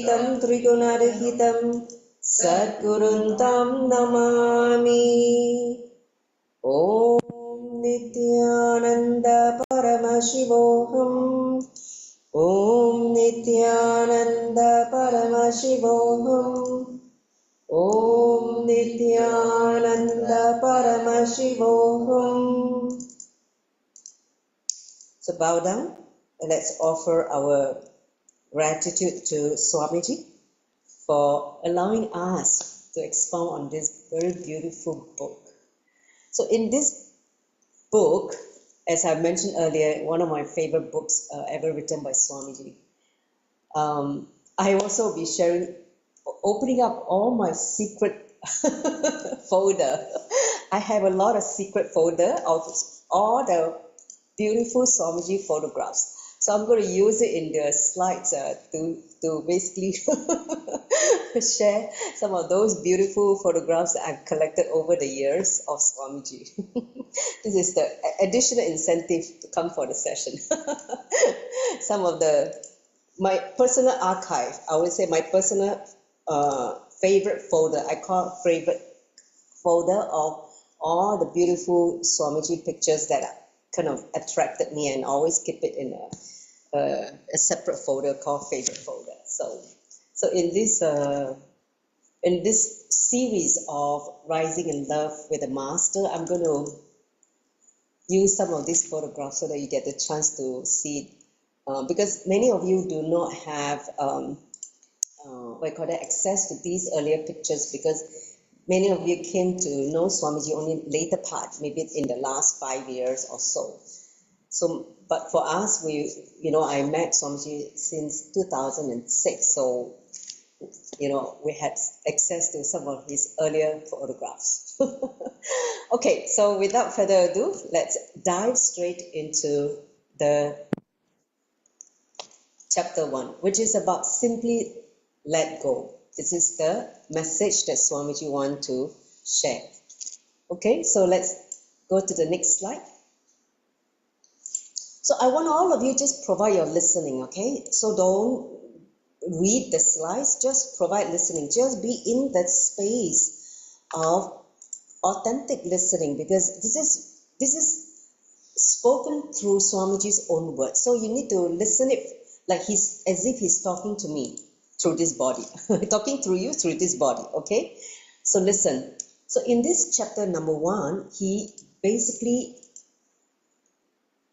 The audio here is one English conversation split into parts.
Sagunahitam Trigunarahitam Sadguruntam Namami. Om Nithyananda Paramashivam. Om Nithyananda Paramashivam. Om Nithyananda Paramashivam. So bow down and let's offer our gratitude to Swamiji for allowing us to expound on this very beautiful book. So in this book, as I mentioned earlier, one of my favorite books ever written by Swamiji, I also be sharing, opening up all my secret folder. I have a lot of secret folder of all the beautiful Swamiji photographs. So I'm going to use it in the slides to basically share some of those beautiful photographs that I've collected over the years of Swamiji. This is the additional incentive to come for the session. Some of my personal archive, I would say my personal favorite folder, I call favorite folder of all the beautiful Swamiji pictures that kind of attracted me, and always keep it in a separate folder called favorite folder. So in this series of Rising in Love with the Master, I'm going to use some of these photographs so that you get the chance to see it, because many of you do not have access to these earlier pictures, because many of you came to know Swamiji only later part, maybe in the last 5 years or so. But for us, I met Swamiji since 2006, so we had access to some of his earlier photographs. Okay, so without further ado, let's dive straight into the chapter 1, which is about simply let go. This is the message that Swamiji wants to share. Okay, so let's go to the next slide. So I want all of you just provide your listening, okay? So don't read the slides, just provide listening. Just be in that space of authentic listening, because this is spoken through Swamiji's own words. So you need to listen it like as if he's talking to me through this body, talking through you through this body, okay? So listen. So in this chapter number 1, he basically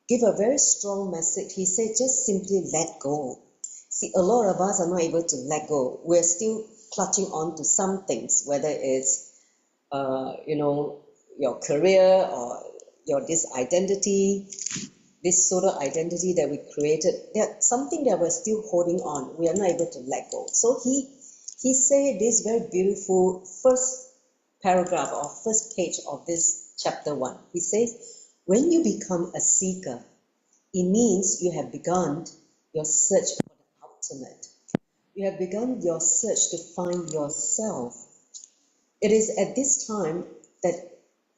give a very strong message. He said, just simply let go. See, a lot of us are not able to let go. We're still clutching on to some things, whether it's, your career or this identity, this sort of identity that we created. There's something that we're still holding on. We are not able to let go. So he said this very beautiful first paragraph or first page of this chapter 1. He says, when you become a seeker, it means you have begun your search for the ultimate. You have begun your search to find yourself. It is at this time that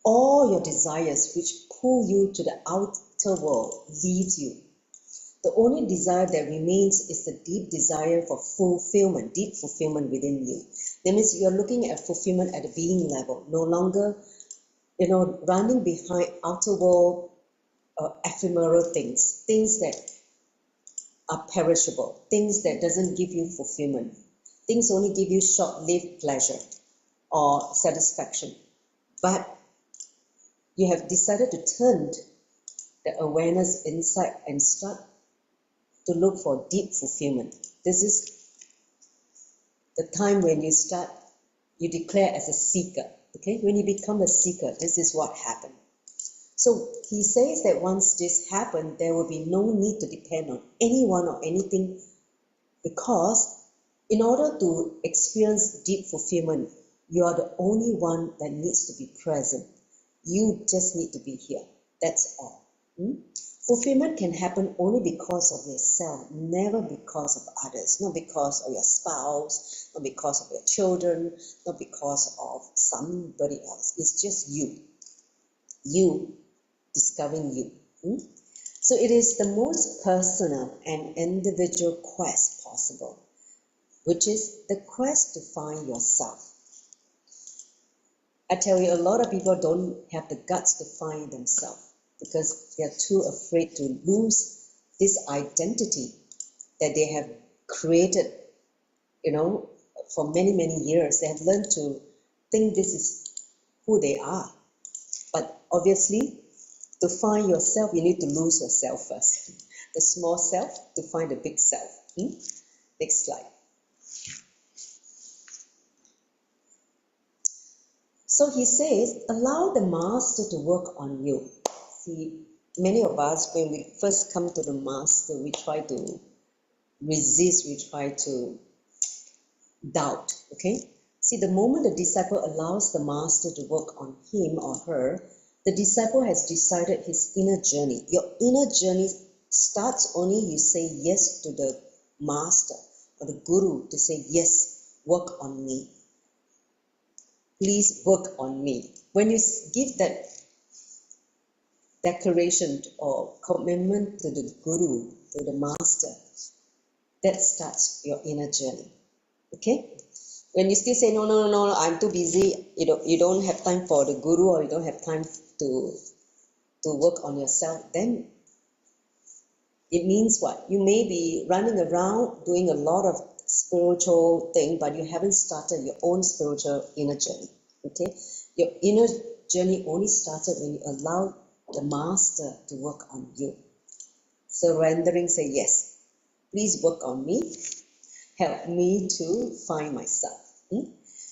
all your desires which pull you to the outer world leaves you. The only desire that remains is the deep desire for fulfillment, deep fulfillment within you. That means you're looking at fulfillment at the being level, no longer running behind outer world ephemeral things that are perishable, things that doesn't give you fulfillment. Things only give you short-lived pleasure or satisfaction. But you have decided to turn the awareness inside and start to look for deep fulfillment. This is the time when you declare as a seeker. Okay, when you become a seeker, this is what happened. So he says that once this happened, there will be no need to depend on anyone or anything, because in order to experience deep fulfillment, you are the only one that needs to be present. You just need to be here. That's all. Fulfillment can happen only because of yourself, never because of others, not because of your spouse, not because of your children, not because of somebody else. It's just you. You discovering you. So it is the most personal and individual quest possible. which is the quest to find yourself. I tell you, a lot of people don't have the guts to find themselves because they are too afraid to lose this identity that they have created, for many, many years. They have learned to think this is who they are. But obviously, to find yourself, you need to lose yourself first. The small self to find the big self. Next slide. So he says, allow the master to work on you. See, many of us, when we first come to the master, we try to resist, we try to doubt, okay? See, the moment the disciple allows the master to work on him or her, the disciple has decided his inner journey. Your inner journey starts only you say yes to the master or the guru to say, yes, work on me. Please work on me. When you give that declaration or commitment to the guru, to the master, that starts your inner journey. Okay? When you still say, no, I'm too busy, you don't have time for the guru or you don't have time to work on yourself, then it means what? You may be running around doing a lot of spiritual thing, but you haven't started your own spiritual inner journey. Okay? Your inner journey only started when you allow the master to work on you. Surrendering, say, yes, please work on me. Help me to find myself.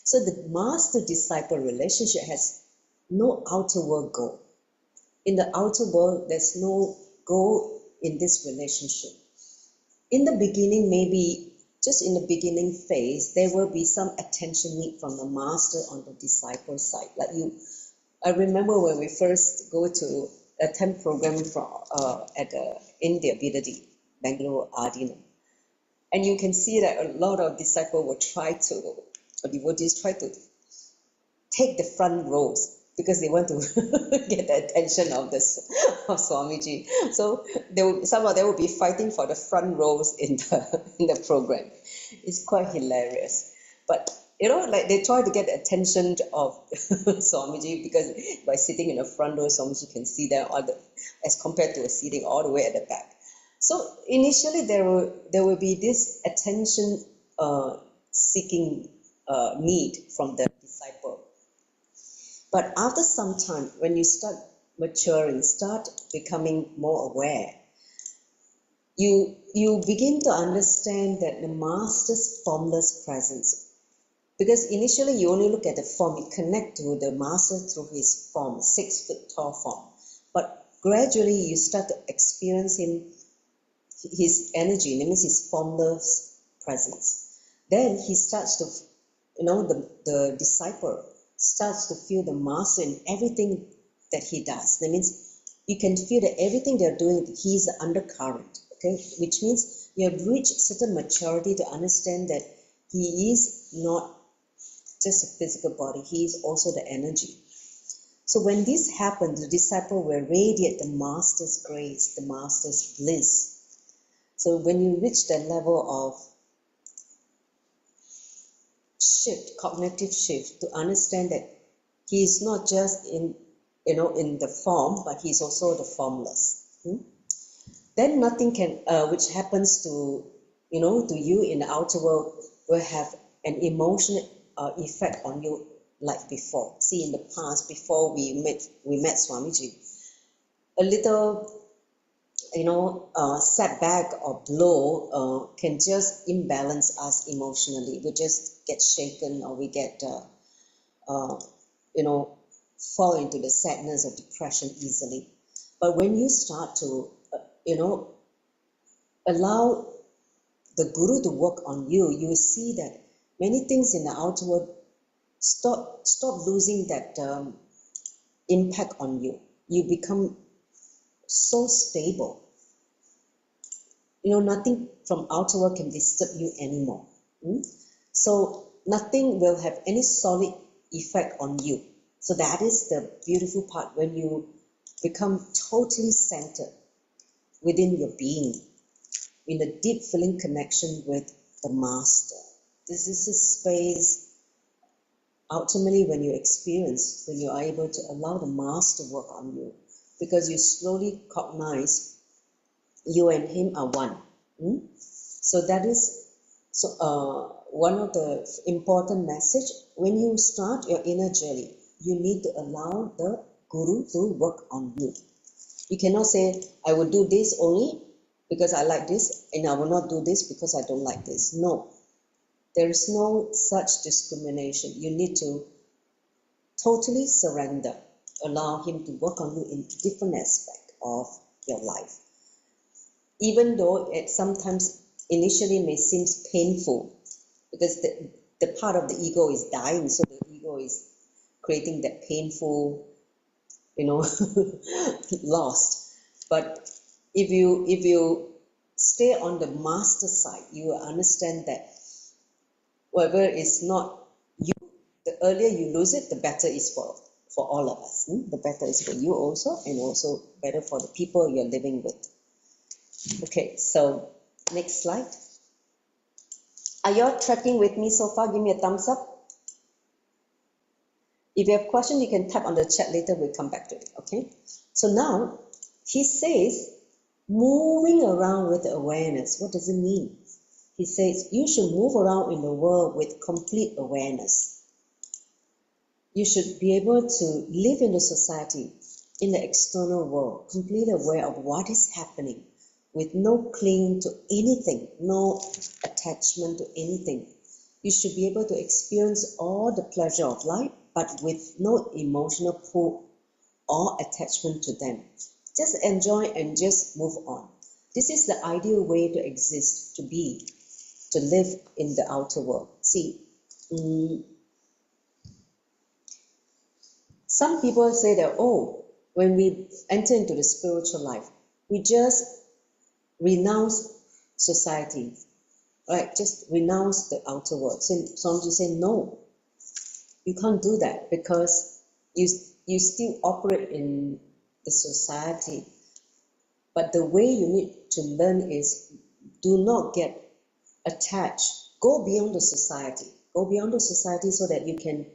So the master-disciple relationship has no outer world goal. In the outer world, there's no goal in this relationship. In the beginning, maybe just in the beginning phase, there will be some attention need from the master on the disciple side. Like I remember when we first go to attend program at India, Bidadi, Bangalore, Ardina. And you can see that a lot of disciples or devotees try to take the front rows because they want to get the attention of Swamiji. So some of them will be fighting for the front rows in the program. It's quite hilarious. But like they try to get the attention of Swamiji because by sitting in the front row, Swamiji can see them as compared to sitting all the way at the back. So initially there will be this attention seeking need from the disciple. But after some time, when you start maturing, start becoming more aware, you begin to understand that the master's formless presence. Because initially you only look at the form, you connect to the master through his form, 6 foot tall form. But gradually you start to experience his energy, that means his formless presence. Then he starts to, the disciple starts to feel the master in everything that he does. That means you can feel that everything they're doing, he's the undercurrent, okay? Which means you have reached certain maturity to understand that he is not just a physical body, he is also the energy. So when this happens, the disciple will radiate the master's grace, the master's bliss. So when you reach that level of cognitive shift, to understand that he is not just in the form, but he is also the formless. Then nothing can, which happens to you in the outer world, will have an emotional effect on you like before. See, in the past, before we met Swamiji, a little setback or blow can just imbalance us emotionally. We just get shaken, or we get fall into the sadness or depression easily. But when you start to allow the guru to work on you, you will see that many things in the outer world stop losing that impact on you. You become so stable. Nothing from outer world can disturb you anymore. So nothing will have any solid effect on you. So that is the beautiful part, when you become totally centered within your being, in a deep feeling connection with the master. This is a space, ultimately, when you experience, when you are able to allow the Master work on you, because you slowly cognize you and him are one. So that is one of the important message. When you start your inner journey, you need to allow the Guru to work on you. You cannot say, I will do this only because I like this, and I will not do this because I don't like this. No, there is no such discrimination. You need to totally surrender, allow him to work on you in different aspects of your life. Even though it sometimes initially may seem painful, because the part of the ego is dying, so the ego is creating that painful, lost. But if you stay on the Master side, you will understand that whatever is not you, the earlier you lose it, the better is for all of us. The better is for you also, and also better for the people you're living with. Okay, so next slide. Are you all tracking with me so far? Give me a thumbs up. If you have questions, you can type on the chat later. We'll come back to it. Okay. So now he says, moving around with awareness. What does it mean? He says you should move around in the world with complete awareness. You should be able to live in the society, in the external world, completely aware of what is happening, with no cling to anything, no attachment to anything. You should be able to experience all the pleasure of life, but with no emotional pull or attachment to them. Just enjoy and just move on. This is the ideal way to exist, to be, to live in the outer world. See, some people say that, when we enter into the spiritual life, we just renounce society, right? Just renounce the outer world. So Swamiji say, no, you can't do that, because you still operate in the society. But the way you need to learn is, do not get attached. Go beyond the society. Go beyond the society so that you can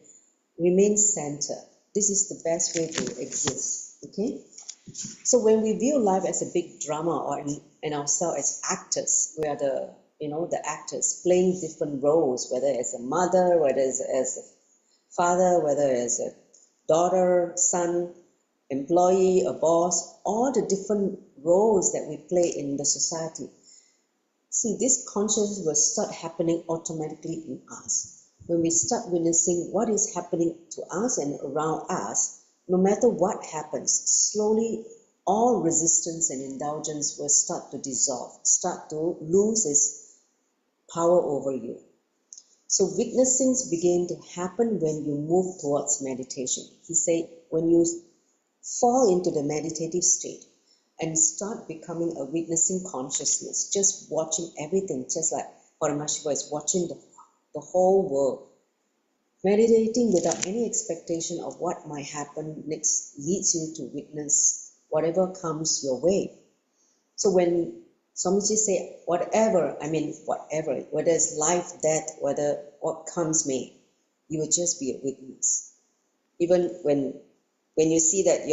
remain centered. This is the best way to exist. Okay? So when we view life as a big drama, or and ourselves as actors, we are the actors playing different roles, whether as a mother, whether as a father, whether as a daughter, son, employee, a boss, all the different roles that we play in the society. See, this consciousness will start happening automatically in us. When we start witnessing what is happening to us and around us, no matter what happens, slowly all resistance and indulgence will start to dissolve, start to lose its power over you. So witnessings begin to happen when you move towards meditation. He said, when you fall into the meditative state and start becoming a witnessing consciousness, just watching everything, just like Paramashivam is watching the whole world. Meditating without any expectation of what might happen next leads you to witness whatever comes your way. So when Swamiji say whatever, whether it's life, death, whether what comes may, you will just be a witness. Even when you see that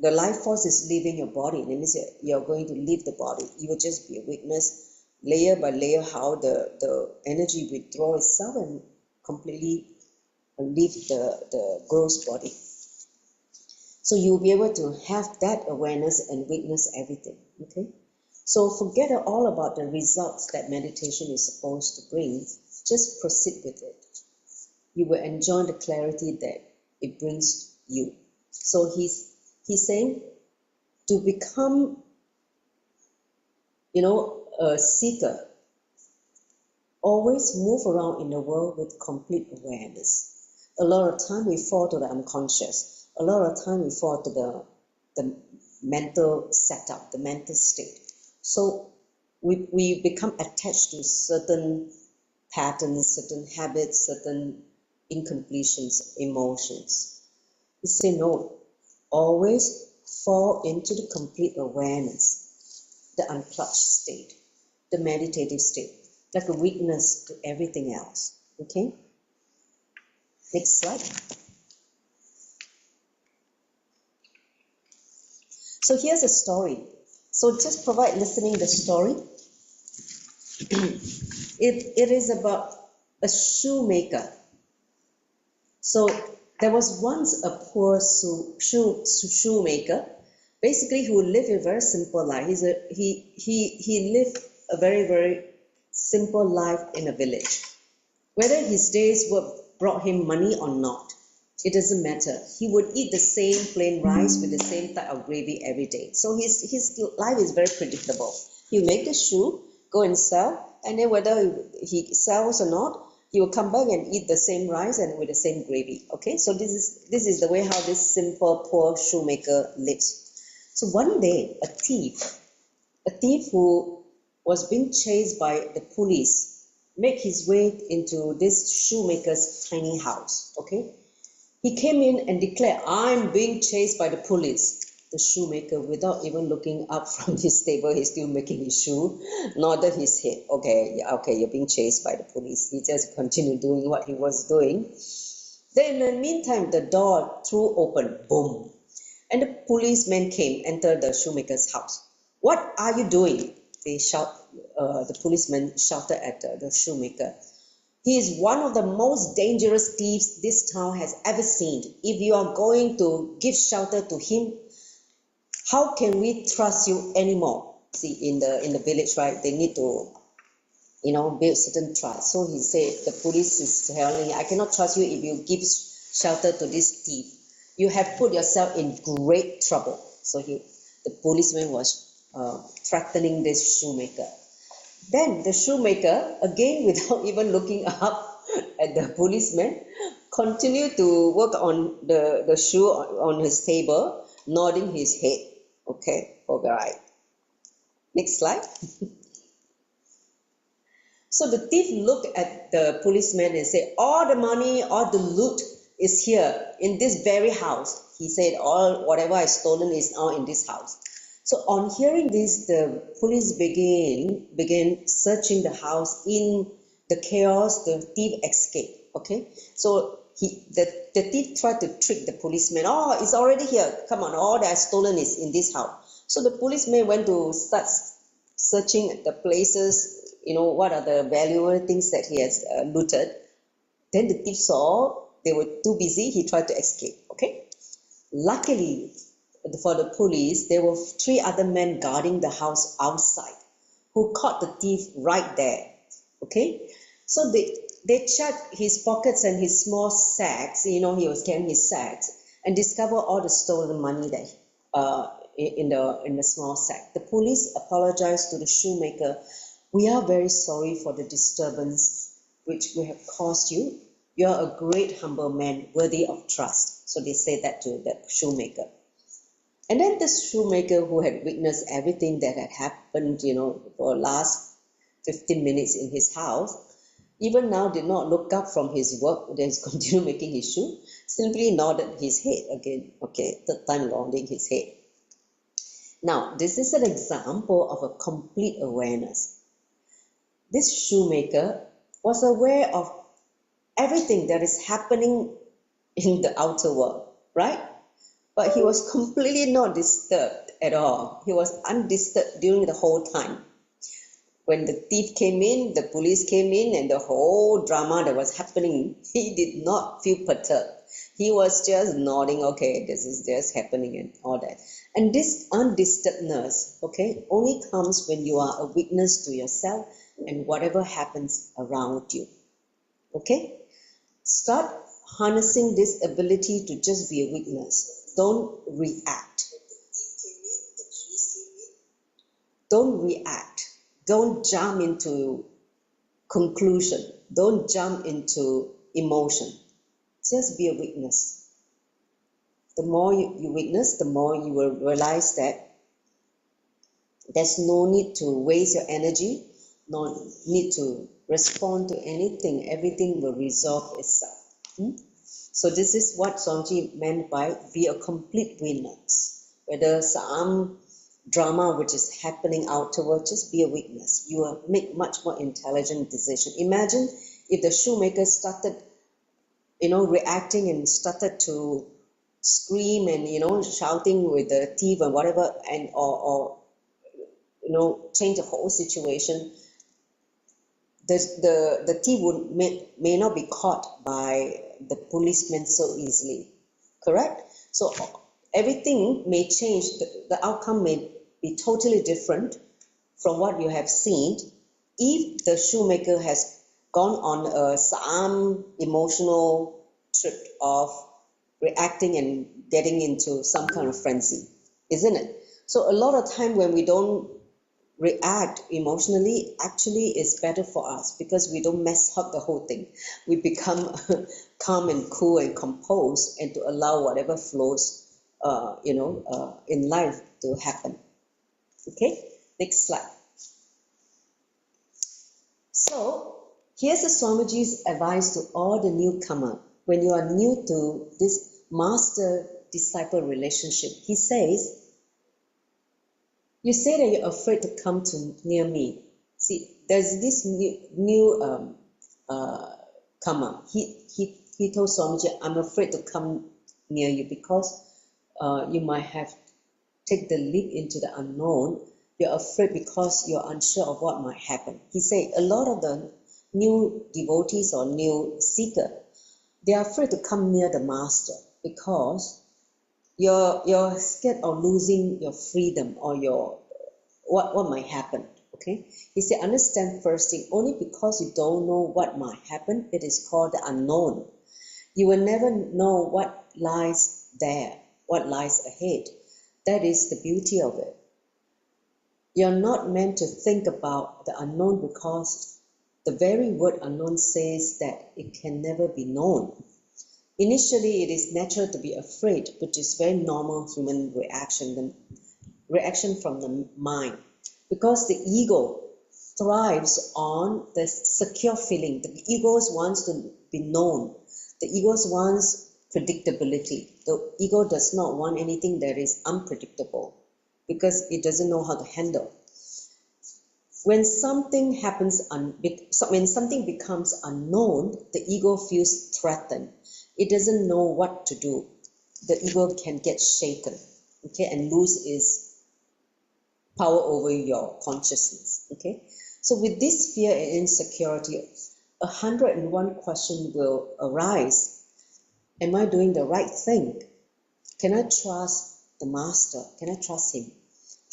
the life force is leaving your body, that means you're going to leave the body, you will just be a witness, layer by layer, how the energy withdraws itself and completely leave the gross body. So you'll be able to have that awareness and witness everything. Okay? So forget all about the results that meditation is supposed to bring. Just proceed with it. You will enjoy the clarity that it brings you. So he's saying to become, a seeker, always move around in the world with complete awareness. A lot of time we fall to the unconscious. A lot of time we fall to the mental setup, the mental state. So we become attached to certain patterns, certain habits, certain incompletions, emotions. You say no, always fall into the complete awareness, the unclutched state, the meditative state, like a witness to everything else. Okay? Next slide. So here's a story. So just provide listening the story. It is about a shoemaker. So there was once a poor shoemaker, basically who lived a very simple life. He lived a very, very simple life in a village. Whether his days brought him money or not, it doesn't matter. He would eat the same plain rice with the same type of gravy every day. So his life is very predictable. He will make the shoe, go and sell, and then whether he sells or not, he will come back and eat the same rice and with the same gravy. Okay, so this is the way how this simple poor shoemaker lives. So one day, a thief who was being chased by the police, made his way into this shoemaker's tiny house. Okay, he came in and declared, "I'm being chased by the police." The shoemaker, without even looking up from his table, he's still making his shoe, nodded his head. Okay, you're being chased by the police. He just continued doing what he was doing. Then in the meantime, the door threw open, boom, and the policeman came, entered the shoemaker's house. "What are you doing?" The policeman shouted at the shoemaker. "He is one of the most dangerous thieves this town has ever seen. If you are going to give shelter to him, how can we trust you anymore?" See, in the village, right, they need to, build certain trust. So he said, the police is telling, "I cannot trust you if you give shelter to this thief. You have put yourself in great trouble." So the policeman was threatening this shoemaker. Then the shoemaker, again without even looking up at the policeman, continued to work on the shoe on his table, nodding his head. Okay, all right. Next slide. So the thief looked at the policeman and said, "All the money, all the loot is here in this very house." He said, whatever I stolen is now in this house. So on hearing this, the police began searching the house. In the chaos, the thief escaped. Okay, so the thief tried to trick the policeman. "Oh, it's already here. Come on, all that I stolen is in this house." So the policeman went to start searching the places. What are the valuable things that he has looted. Then the thief saw they were too busy. He tried to escape. Okay, luckily for the police, there were 3 other men guarding the house outside, who caught the thief right there. Okay, so they checked his pockets and his small sacks. He was carrying his sacks, and discovered all the stolen money that in the small sack. The police apologized to the shoemaker. "We are very sorry for the disturbance which we have caused you. You are a great humble man, worthy of trust." So they said that to the shoemaker. And then the shoemaker, who had witnessed everything that had happened, for the last 15 minutes in his house, even now did not look up from his work. Then continued making his shoe, simply nodded his head again. Okay, third time nodding his head. Now, this is an example of a complete awareness. This shoemaker was aware of everything that is happening in the outer world, right? But he was completely not disturbed at all. He was undisturbed during the whole time. When the thief came in, the police came in, and the whole drama that was happening, he did not feel perturbed. He was just nodding, okay, this is just happening and all that. And this undisturbedness, okay, only comes when you are a witness to yourself and whatever happens around you. Okay? Start harnessing this ability to just be a witness. Don't react. Don't react. Don't jump into conclusion. Don't jump into emotion. Just be a witness. The more you witness, the more you will realize that there's no need to waste your energy, no need to respond to anything. Everything will resolve itself. So this is what Swamiji meant by be a complete witness. Whether some drama which is happening afterwards, just be a witness. You will make much more intelligent decision. Imagine if the shoemaker started, reacting and started to scream and, shouting with the thief and whatever, and or change the whole situation. The thief may not be caught by the policeman so easily, correct? So everything may change. The outcome may be totally different from what you have seen if the shoemaker has gone on some emotional trip of reacting and getting into some kind of frenzy, isn't it? So a lot of time when we don't react emotionally, actually it's better for us because we don't mess up the whole thing. We become calm and cool and composed, and to allow whatever flows in life to happen. Okay, next slide. So here's the Swamiji's advice to all the newcomer. When you are new to this master-disciple relationship, he says, you say that you're afraid to come near me. See, there's this new comer. He told Swamiji, I'm afraid to come near you because you might have take the leap into the unknown. You're afraid because you're unsure of what might happen. He said a lot of the new devotees or new seeker, they are afraid to come near the master because you're scared of losing your freedom or your what might happen. Okay, he said understand first thing, only because you don't know what might happen, it is called the unknown. You will never know what lies there, what lies ahead. That is the beauty of it. You're not meant to think about the unknown because the very word unknown says that it can never be known. Initially, it is natural to be afraid, which is very normal human reaction, the reaction from the mind, because the ego thrives on the secure feeling. The ego wants to be known. The ego wants predictability. The ego does not want anything that is unpredictable because it doesn't know how to handle. When something happens, when something becomes unknown, the ego feels threatened. It doesn't know what to do. The ego can get shaken, okay, and lose its power over your consciousness, okay. So with this fear and insecurity, 101 question will arise. Am I doing the right thing? Can I trust the master? Can I trust him?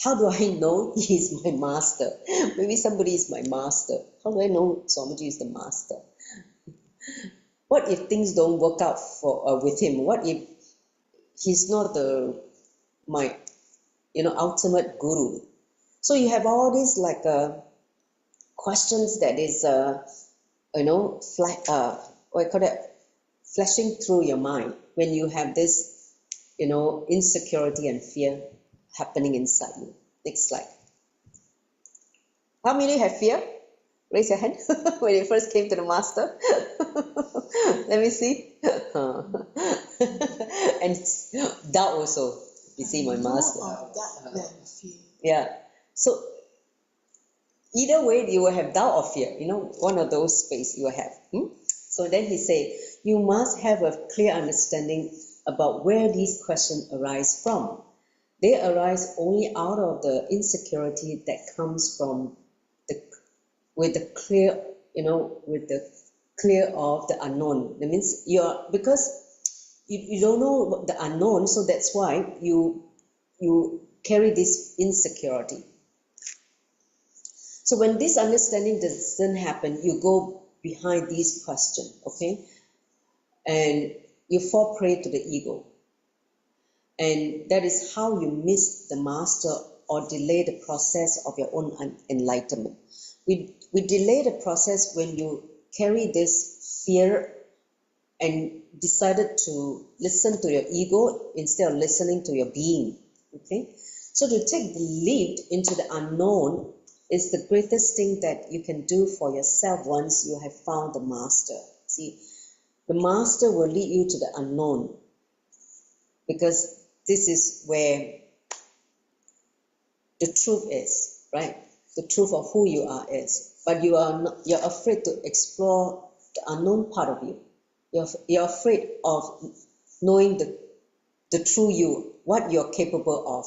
How do I know he is my master? Maybe somebody is my master. How do I know Swamiji is the master? What if things don't work out with him? What if he's not my ultimate guru? So you have all these questions that is flashing through your mind when you have this insecurity and fear happening inside you. Next slide. How many have fear? Raise your hand when you first came to the master. Let me see. And doubt also. You see my master. Yeah. So either way, you will have doubt or fear. One of those space you will have. So then he said, you must have a clear understanding about where these questions arise from. They arise only out of the insecurity that comes from with the clear of the unknown. That means because you don't know the unknown, so that's why you carry this insecurity. So when this understanding doesn't happen, you go behind these questions, okay, and you fall prey to the ego. And that is how you miss the master or delay the process of your own enlightenment. We delay the process when you carry this fear and decided to listen to your ego instead of listening to your being. Okay? So to take the leap into the unknown is the greatest thing that you can do for yourself once you have found the master. See, the master will lead you to the unknown, because this is where the truth is, right? The truth of who you are is. But you're afraid to explore the unknown part of you. You're afraid of knowing the true you, what you're capable of.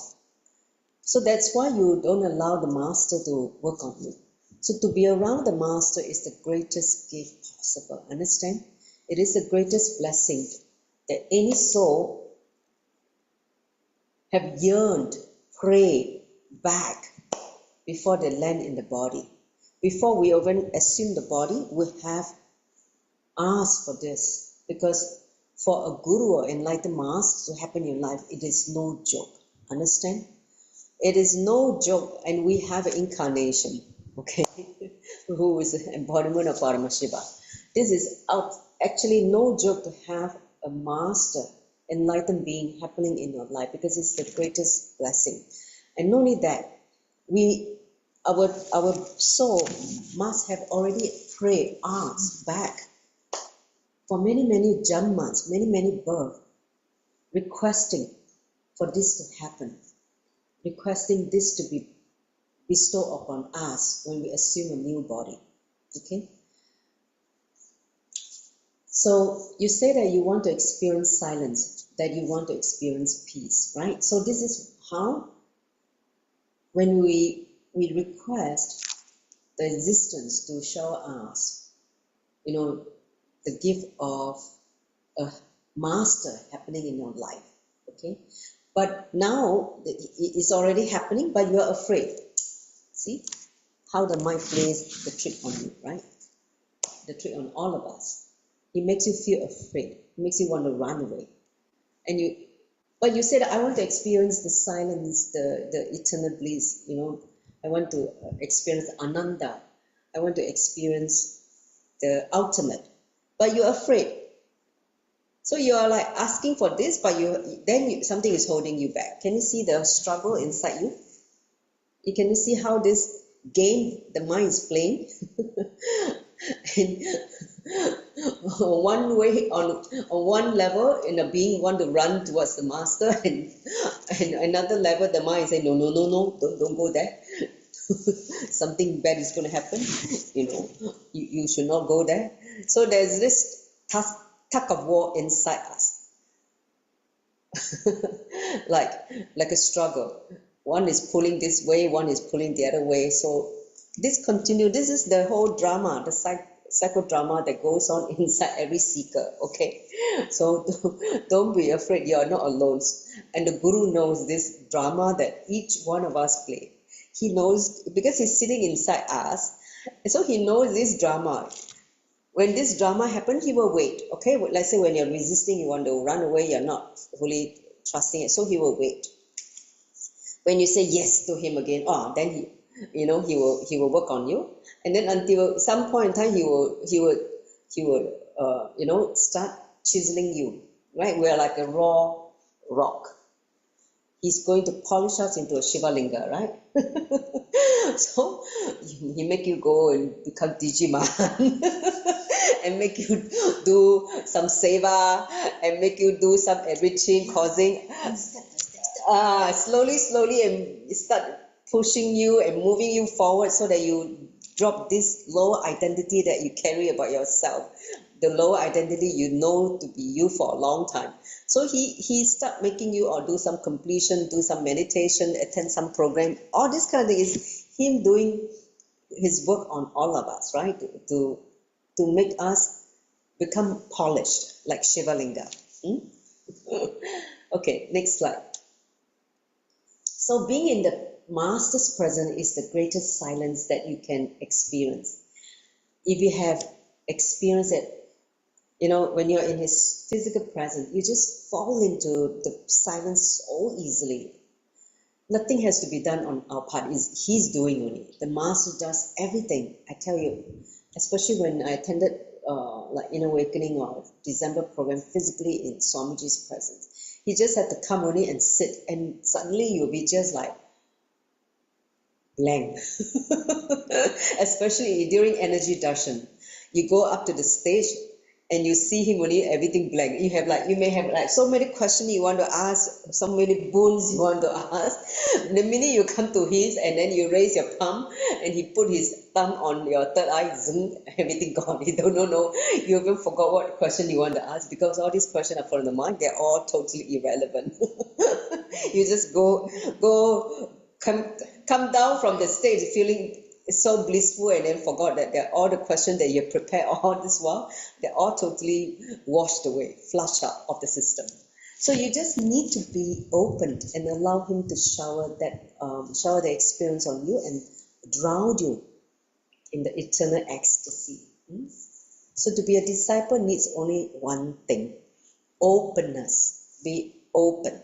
So that's why you don't allow the master to work on you. So to be around the master is the greatest gift possible. Understand? It is the greatest blessing that any soul have yearned, prayed back before they land in the body. Before we even assume the body, we have asked for this, because for a guru or enlightened master to happen in your life, it is no joke. Understand? It is no joke, and we have an incarnation, okay, who is the embodiment of Paramashiva. This is actually no joke to have a master, enlightened being happening in your life, because it's the greatest blessing. And not only that, our soul must have already prayed, asked back for many, many janmas, many, many births, requesting for this to happen, requesting this to be bestowed upon us when we assume a new body. Okay? So you say that you want to experience silence, that you want to experience peace, right? So this is how, when we request the existence to show us, the gift of a master happening in your life, okay? But now it's already happening, but you're afraid. See how the mind plays the trick on you, right? The trick on all of us. It makes you feel afraid. It makes you want to run away. But you said, I want to experience the silence, the eternal bliss. I want to experience Ananda. I want to experience the ultimate. But you're afraid. So you are like asking for this, but something is holding you back. Can you see the struggle inside you? Can you see how this game the mind is playing? And one way, on one level, in a being want to run towards the master, and another level, the mind say, no, don't go there. Something bad is going to happen. You should not go there. So there's this tug of war inside us, like a struggle. One is pulling this way, one is pulling the other way. So this continue. This is the whole drama, the psychodrama that goes on inside every seeker. Okay, so don't be afraid. You are not alone. And the Guru knows this drama that each one of us play. He knows, because he's sitting inside us, and so he knows this drama. When this drama happens, he will wait. Okay, let's say when you're resisting, you want to run away, you're not fully trusting it, so he will wait. When you say yes to him again, then he will work on you, and then until some point in time, he will start chiseling you. Right? We are like a raw rock. He's going to polish us into a Shiva Linga, right? So he make you go and become Digiman and make you do some seva and make you do some enriching, causing slowly, and start pushing you and moving you forward, so that you drop this lower identity that you carry about yourself, the lower identity to be you for a long time. So he start making you or do some completion, do some meditation, attend some program. All this kind of thing is him doing his work on all of us, right? To make us become polished like Shiva Linga. Okay, next slide. So being in the master's presence is the greatest silence that you can experience. If you have experienced it, when you're in his physical presence, you just fall into the silence so easily. Nothing has to be done on our part. He's doing only. The master does everything. I tell you, especially when I attended like Inner Awakening or December program physically in Swamiji's presence. He just had to come only and sit, and suddenly you'll be just like blank. Especially during energy darshan. You go up to the stage and you see him only everything blank. You may have like so many questions you want to ask, so many boons you want to ask. The minute you come to his and then you raise your palm and he put his thumb on your third eye, zoom, everything gone. You don't know. You even forgot what question you want to ask because all these questions are from the mind. They're all totally irrelevant. You just come down from the stage feeling so blissful and then forgot that all the questions that you prepared all this while, they're all totally washed away, flushed out of the system. So you just need to be open and allow him to shower the experience on you and drown you in the eternal ecstasy. So to be a disciple needs only one thing: openness. Be open.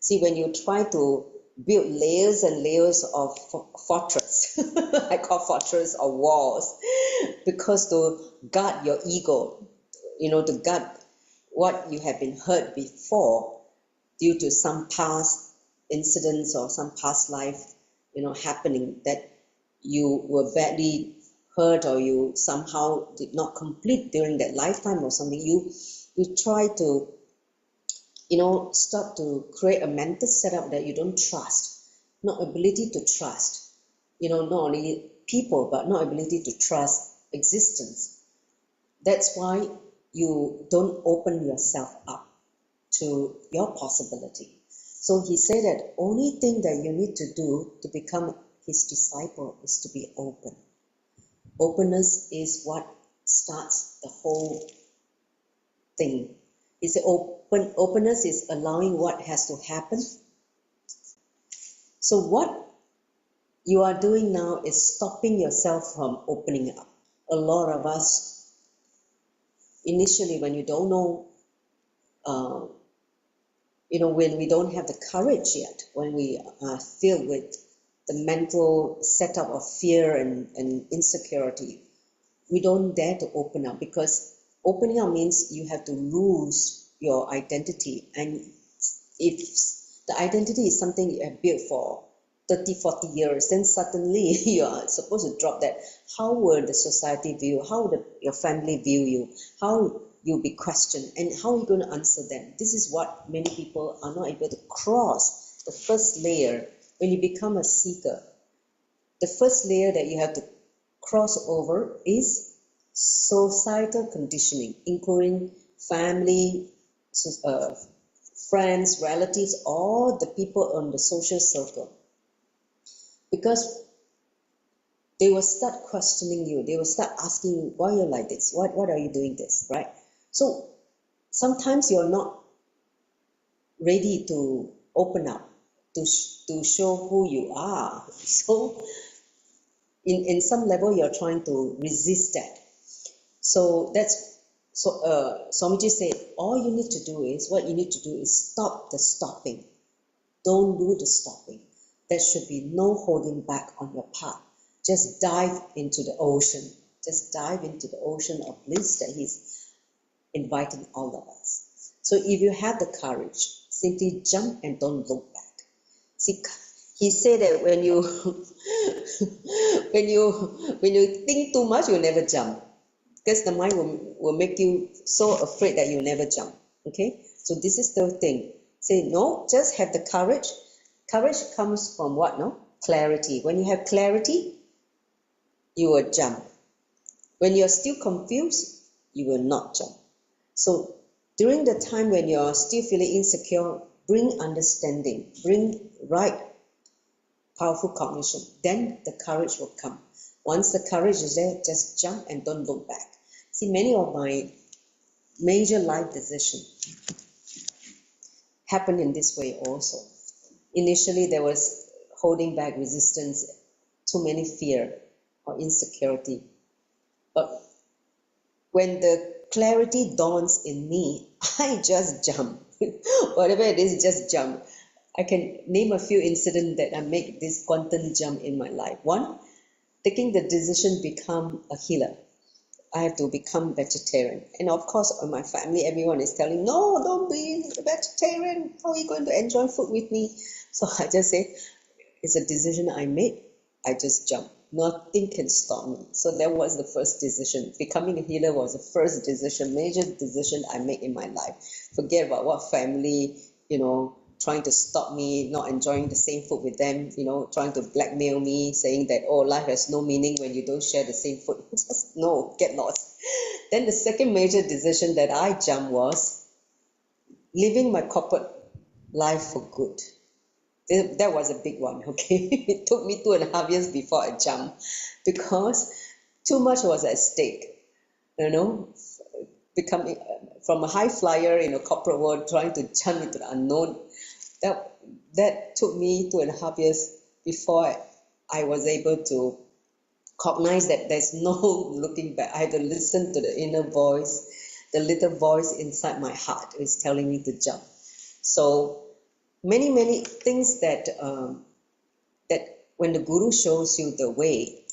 See, when you try to build layers and layers of fortress, I call fortress or walls, because to guard your ego, to guard what you have been hurt before due to some past incidents or some past life, happening that you were badly hurt or you somehow did not complete during that lifetime or something. You try to start to create a mental setup that you don't trust, not ability to trust, not only people, but not ability to trust existence. That's why you don't open yourself up to your possibility. So he said that only thing that you need to do to become his disciple is to be open. Openness is what starts the whole thing. He said openness is allowing what has to happen. So what you are doing now is stopping yourself from opening up. A lot of us, initially when you don't know, when we don't have the courage yet, when we are filled with the mental setup of fear and insecurity, we don't dare to open up, because opening up means you have to lose your identity. And if the identity is something you have built for 30, 40 years, then suddenly you are supposed to drop that. How will the society view you? How will your family view you? How you'll be questioned? And how are you going to answer them? This is what many people are not able to cross. The first layer, when you become a seeker, the first layer that you have to cross over is societal conditioning, including family, friends, relatives, all the people on the social circle. Because they will start questioning you. They will start asking you, why you're like this? What are you doing this, right? So sometimes you're not ready to open up, to show who you are. So in some level, you're trying to resist that. So Swamiji said, what you need to do is stop the stopping. Don't do the stopping. There should be no holding back on your part. Just dive into the ocean. Just dive into the ocean of bliss that he's inviting all of us. So if you have the courage, simply jump and don't look back. See, he said that when you think too much, you'll never jump. Because the mind will make you so afraid that you'll never jump. Okay? So this is the thing. Say, no, just have the courage. Courage comes from what? No? Clarity. When you have clarity, you will jump. When you're still confused, you will not jump. So during the time when you're still feeling insecure, bring understanding, bring right, powerful cognition. Then the courage will come. Once the courage is there, just jump and don't look back. See, many of my major life decisions happened in this way also. Initially, there was holding back, resistance, too many fear or insecurity. But when the clarity dawns in me, I just jump. Whatever it is, just jump. I can name a few incidents that I make this quantum jump in my life. One, taking the decision to become a healer. I have to become vegetarian. And of course, my family, everyone is telling, no, don't be a vegetarian. How are you going to enjoy food with me? So I just say, it's a decision I made. I just jump. Nothing can stop me. So that was the first decision. Becoming a healer was the first decision, major decision I made in my life. Forget about what family, trying to stop me, not enjoying the same food with them, trying to blackmail me, saying that, oh, life has no meaning when you don't share the same food. Just no, get lost. Then the second major decision that I jumped was living my corporate life for good. That was a big one, okay? It took me 2.5 years before I jumped because too much was at stake, becoming from a high flyer in a corporate world, trying to jump into the unknown. That took me 2.5 years before I was able to cognize that there's no looking back. I had to listen to the inner voice, the little voice inside my heart is telling me to jump. So many things that when the Guru shows you the way,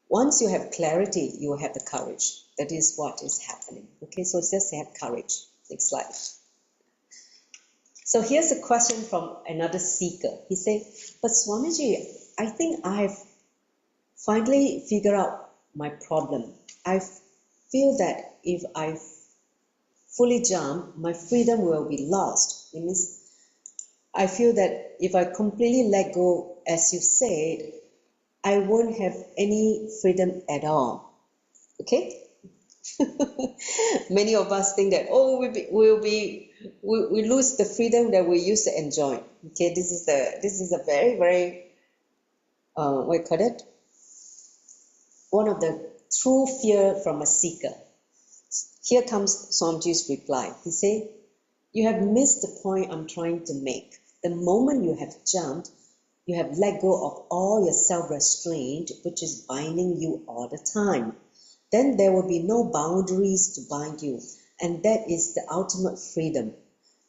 once you have clarity, you will have the courage. That is what is happening. Okay, so just have courage. Next slide. So here's a question from another seeker. He said, but Swamiji, I think I've finally figured out my problem. I feel that if I fully jump, my freedom will be lost. It means I feel that if I completely let go, as you said, I won't have any freedom at all. Okay? Many of us think that, oh, we lose the freedom that we used to enjoy. Okay, this is a very, very what you call it? One of the true fear from a seeker. Here comes Swamiji's reply. He said, you have missed the point I'm trying to make. The moment you have jumped, you have let go of all your self-restraint, which is binding you all the time. Then there will be no boundaries to bind you, and that is the ultimate freedom.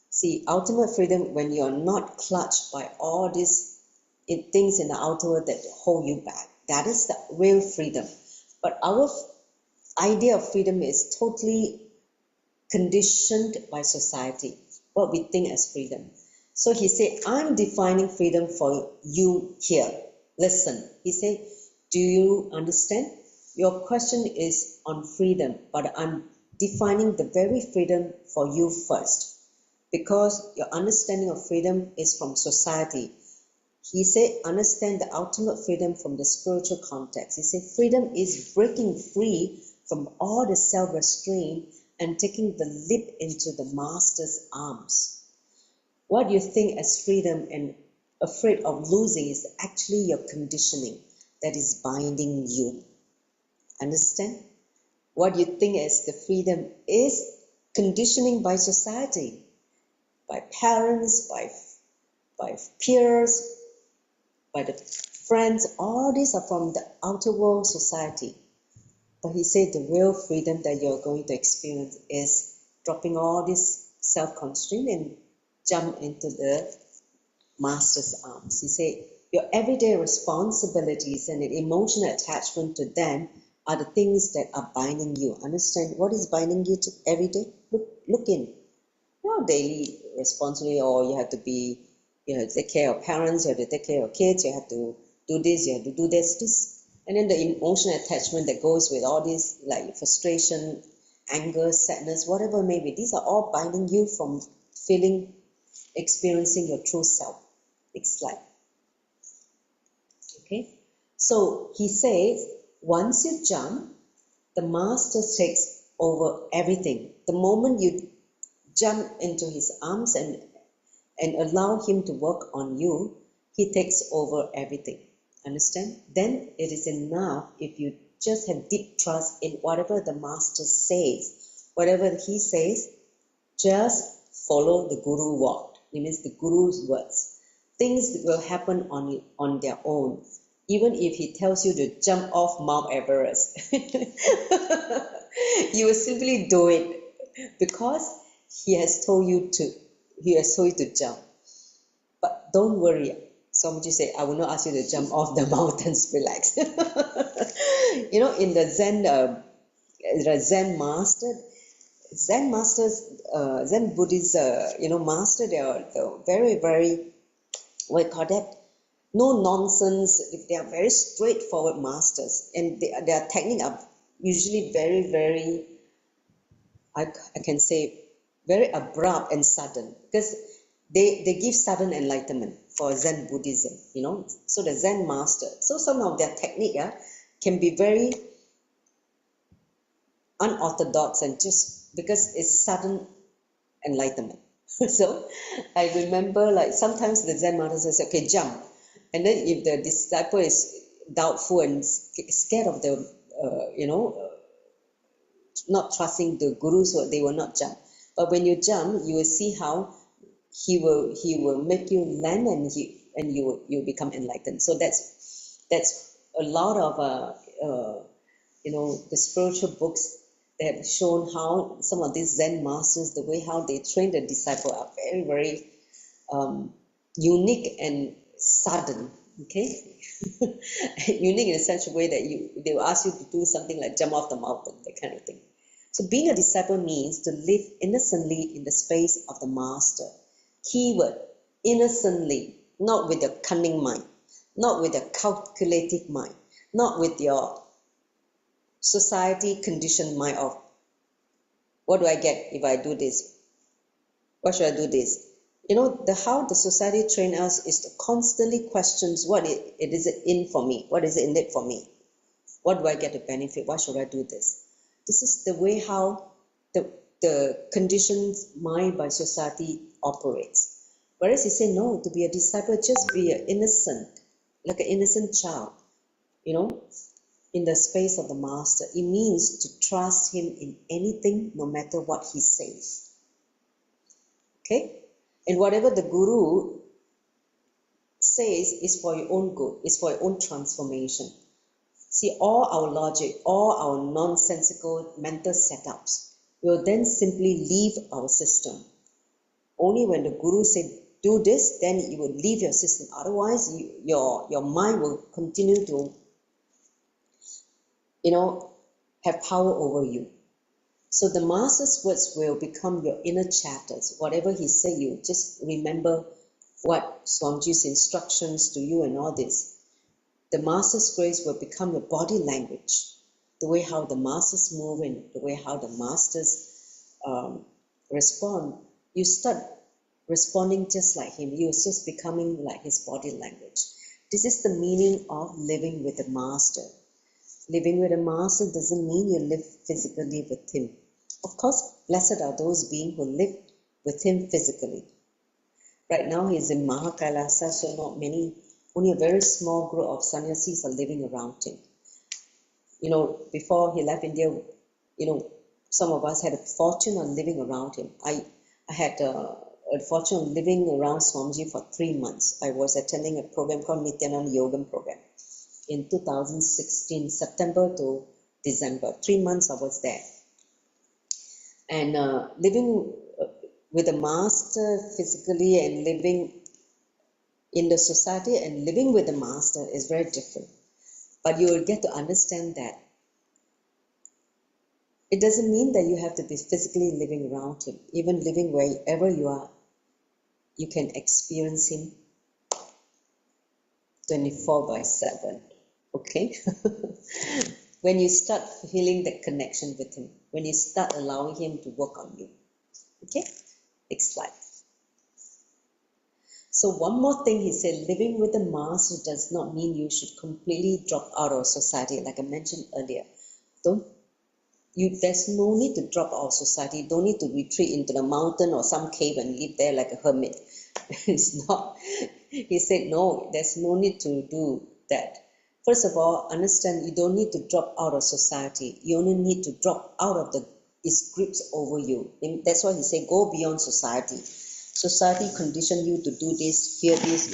See, ultimate freedom when you're not clutched by all these things in the outer world that hold you back. That is the real freedom. But our idea of freedom is totally conditioned by society, what we think as freedom. So he said, I'm defining freedom for you here. Listen, he said, do you understand? Your question is on freedom, but I'm defining the very freedom for you first, because your understanding of freedom is from society. He said, understand the ultimate freedom from the spiritual context. He said, freedom is breaking free from all the self-restraint and taking the leap into the master's arms. What you think as freedom and afraid of losing is actually your conditioning that is binding you. Understand? What you think as the freedom is conditioning by society, by parents, by peers, by the friends. All these are from the outer world society. But he said the real freedom that you're going to experience is dropping all this self-constraint and jump into the master's arms. He said your everyday responsibilities and an emotional attachment to them are the things that are binding you. Understand what is binding you to every day? Look in your daily responsibility, or you have to be, take care of parents, you have to take care of kids, you have to do this, you have to do this. And then the emotional attachment that goes with all this, like frustration, anger, sadness, whatever it may be, these are all binding you from experiencing your true self. Next slide. Okay, so he says, once you jump, the master takes over everything. The moment you jump into his arms and allow him to work on you, he takes over everything. Understand? Then it is enough if you just have deep trust in whatever the master says. Whatever he says, just follow the Guru word. It means the Guru's words. Things will happen on their own. Even if he tells you to jump off Mount Everest, you will simply do it because he has told you to jump. But don't worry. Somebody say, I will not ask you to jump off the mountains, relax. In the Zen masters, Zen Buddhist, master, they are very, very, what you call that? no nonsense. They are very straightforward masters, and their technique are usually very, very, I can say, very abrupt and sudden, because they give sudden enlightenment for Zen Buddhism, So the Zen master, so some of their technique can be very unorthodox, and just because it's sudden enlightenment. So I remember, like, sometimes the Zen master says, okay, jump. And then if the disciple is doubtful and scared of the, not trusting the guru, so they will not jump. But when you jump, you will see how he will make you land, and you become enlightened. So that's a lot of the spiritual books that have shown how some of these Zen masters, the way how they train the disciple, are very, very unique and sudden. Okay, unique in such a way that they will ask you to do something like jump off the mountain, that kind of thing. So being a disciple means to live innocently in the space of the master. Keyword, innocently, not with a cunning mind, not with a calculative mind, not with your society conditioned mind of, what do I get if I do this? Why should I do this? How the society train us is to constantly question what it is in for me, what is it in it for me, what do I get to benefit, why should I do this? This is the way how the conditioned mind by society operates. Whereas he said, no, to be a disciple, just be an innocent, like an innocent child, in the space of the master. It means to trust him in anything, no matter what he says. Okay? And whatever the guru says is for your own good, is for your own transformation. See, all our logic, all our nonsensical mental setups will then simply leave our system. Only when the guru said, do this, then you will leave your system. Otherwise, your mind will continue to, have power over you. So the master's words will become your inner chapters. Whatever he said, you just remember what Swamiji's instructions to you and all this. The master's grace will become your body language, the way how the masters move and the way how the masters respond. You start responding just like him. You're just becoming like his body language. This is the meaning of living with the master. Living with a master doesn't mean you live physically with him. Of course, blessed are those beings who live with him physically. Right now he's in Kailasa, so not many, only a very small group of sannyasis are living around him. Before he left India, some of us had a fortune on living around him. I had a fortune of living around Swamiji for 3 months. I was attending a program called Nithyananda Yoga program in 2016, September to December. 3 months I was there. And living with the master physically and living in the society and living with the master is very different. But you will get to understand that it doesn't mean that you have to be physically living around him. Even living wherever you are, you can experience him 24/7. Okay? When you start feeling the connection with him, when you start allowing him to work on you. Okay? Next slide. So one more thing he said, living with the master does not mean you should completely drop out of society, like I mentioned earlier. There's no need to drop out of society. You don't need to retreat into the mountain or some cave and live there like a hermit. It's not. He said, no, there's no need to do that. First of all, understand you don't need to drop out of society. You only need to drop out of its grips over you. And that's why he said, go beyond society. Society condition you to do this, fear this.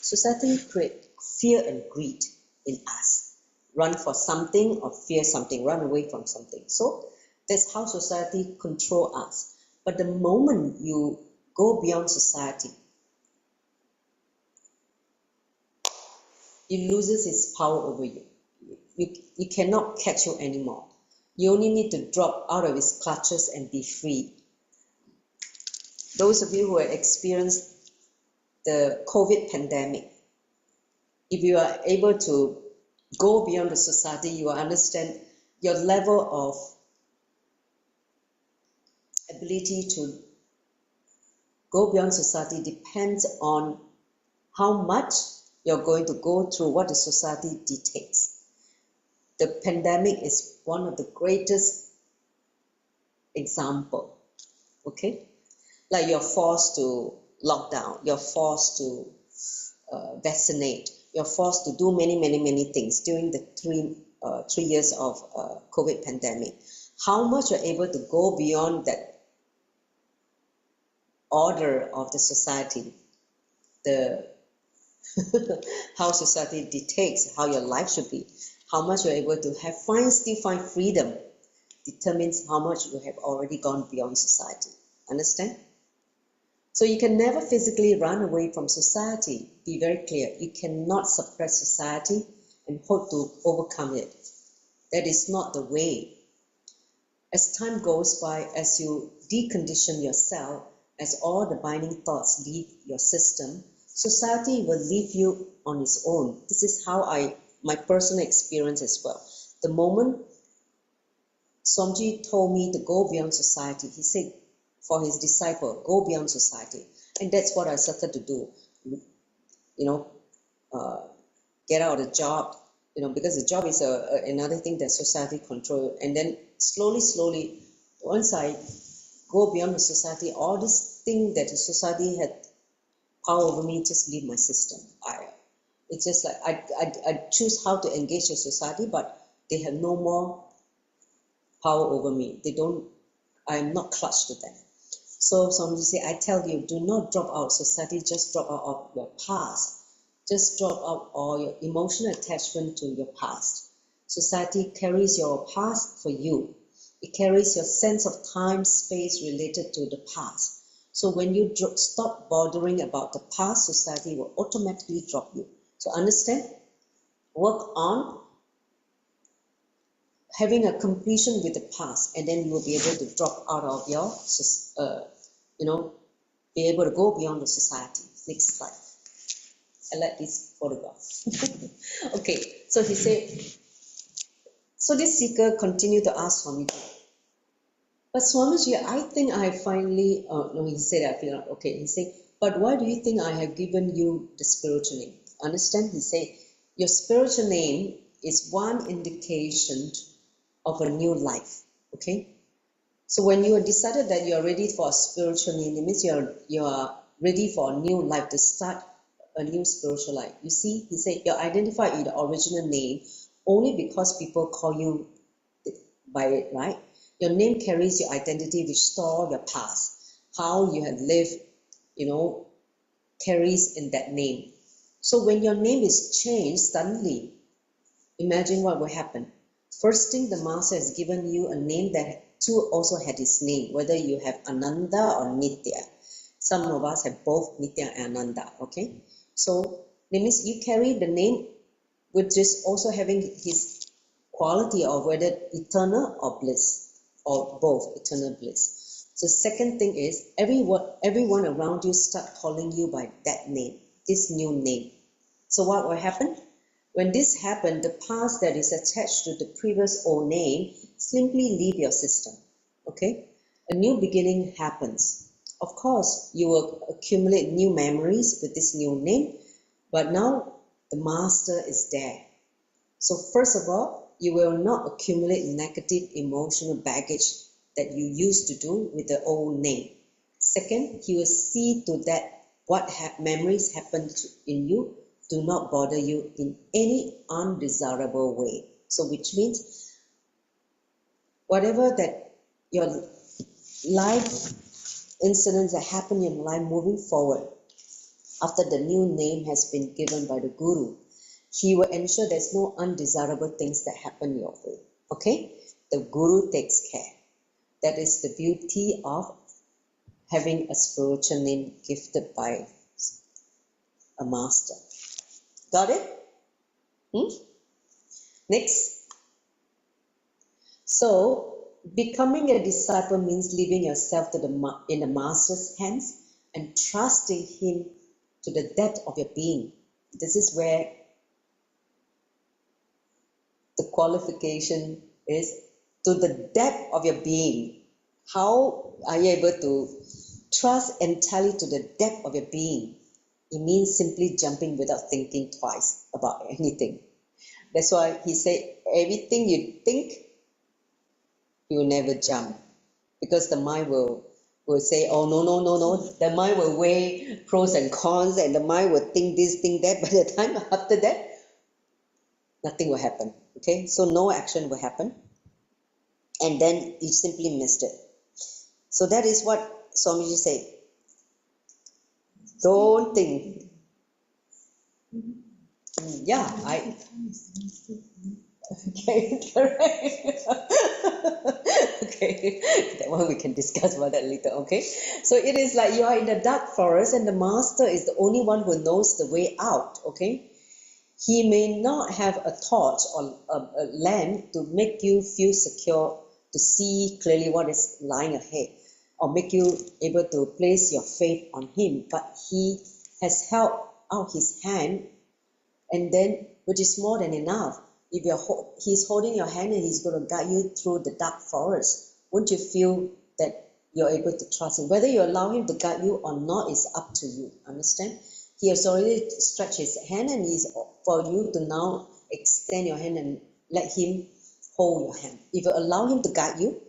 Society create fear and greed in us. Run for something or fear something, run away from something. So that's how society control us. But the moment you go beyond society, it loses its power over you. You cannot catch you anymore. You only need to drop out of its clutches and be free. Those of you who have experienced the COVID pandemic, if you are able to go beyond the society, you will understand your level of ability to go beyond society depends on how much you're going to go through what the society dictates. The pandemic is one of the greatest example, okay? Like you're forced to lock down, you're forced to vaccinate, you're forced to do many things during the 3 years of COVID pandemic. How much you're able to go beyond that order of the society, the how society dictates how your life should be, how much you're able to still find freedom, determines how much you have already gone beyond society. Understand? So you can never physically run away from society. Be very clear. You cannot suppress society and hope to overcome it. That is not the way. As time goes by, as you decondition yourself, as all the binding thoughts leave your system, society will leave you on its own. This is how my personal experience as well. The moment Swamiji told me to go beyond society, he said for his disciple, go beyond society. And that's what I started to do. Get out of the job, because the job is another thing that society control. And then slowly, once I go beyond the society, all this thing that the society had power over me just leave my system. It's just like I choose how to engage the society, but they have no more power over me. I'm not clutched to them. So somebody say, I tell you, do not drop out of society, just drop out of your past. Just drop out all your emotional attachment to your past. Society carries your past for you. It carries your sense of time, space related to the past. So when you stop bothering about the past, society will automatically drop you. So understand, work on having a completion with the past, and then you will be able to drop out of your, be able to go beyond the society. Next slide. I like this photograph. Okay, so he said, so this seeker continued to ask Swamiji, but Swamiji, I think I finally, no, he said, I feel like, okay, he said, but why do you think I have given you the spiritual name? Understand? He said, your spiritual name is one indication of a new life, okay? So when you have decided that you are ready for a spiritual name, it means you are ready for a new life, to start a new spiritual life. You see, he said, you're identified with the original name only because people call you by it, right? Your name carries your identity, which store your past. How you have lived, carries in that name. So when your name is changed suddenly, imagine what will happen. First thing, the master has given you a name that too also had his name, whether you have Ananda or Nitya. Some of us have both Nitya and Ananda, okay? So that means you carry the name which is also having his quality of whether eternal or bliss, or both eternal bliss. So second thing is everyone around you start calling you by that name, this new name. So what will happen? When this happens, the past that is attached to the previous old name simply leave your system, okay? A new beginning happens. Of course, you will accumulate new memories with this new name, but now the master is there. So first of all, you will not accumulate negative emotional baggage that you used to do with the old name. Second, he will see to that what memories happened in you do not bother you in any undesirable way. So which means whatever that your life incidents that happen in your life moving forward, after the new name has been given by the Guru, he will ensure there's no undesirable things that happen your way. Okay? The Guru takes care. That is the beauty of having a spiritual name gifted by a master. Got it? Next. So, becoming a disciple means leaving yourself in the master's hands and trusting him to the depth of your being. This is where the qualification is, to the depth of your being. How are you able to trust entirely to the depth of your being? It means simply jumping without thinking twice about anything. That's why he said, everything you think, you will never jump. Because the mind will say, oh, no. The mind will weigh pros and cons, and the mind will think this, think that. By the time after that, nothing will happen. Okay, so no action will happen. And then you simply missed it. So that is what Swamiji said. Don't think. Yeah, okay, correct. Okay, that one we can discuss about that later. Okay, so it is like you are in the dark forest, and the master is the only one who knows the way out. Okay, he may not have a torch or a lamp to make you feel secure, to see clearly what is lying ahead, or make you able to place your faith on him, but he has held out his hand, and then, which is more than enough. If he's holding your hand and he's going to guide you through the dark forest, won't you feel that you're able to trust him? Whether you allow him to guide you or not is up to you. Understand? He has already stretched his hand, and he's for you to now extend your hand and let him hold your hand. If you allow him to guide you,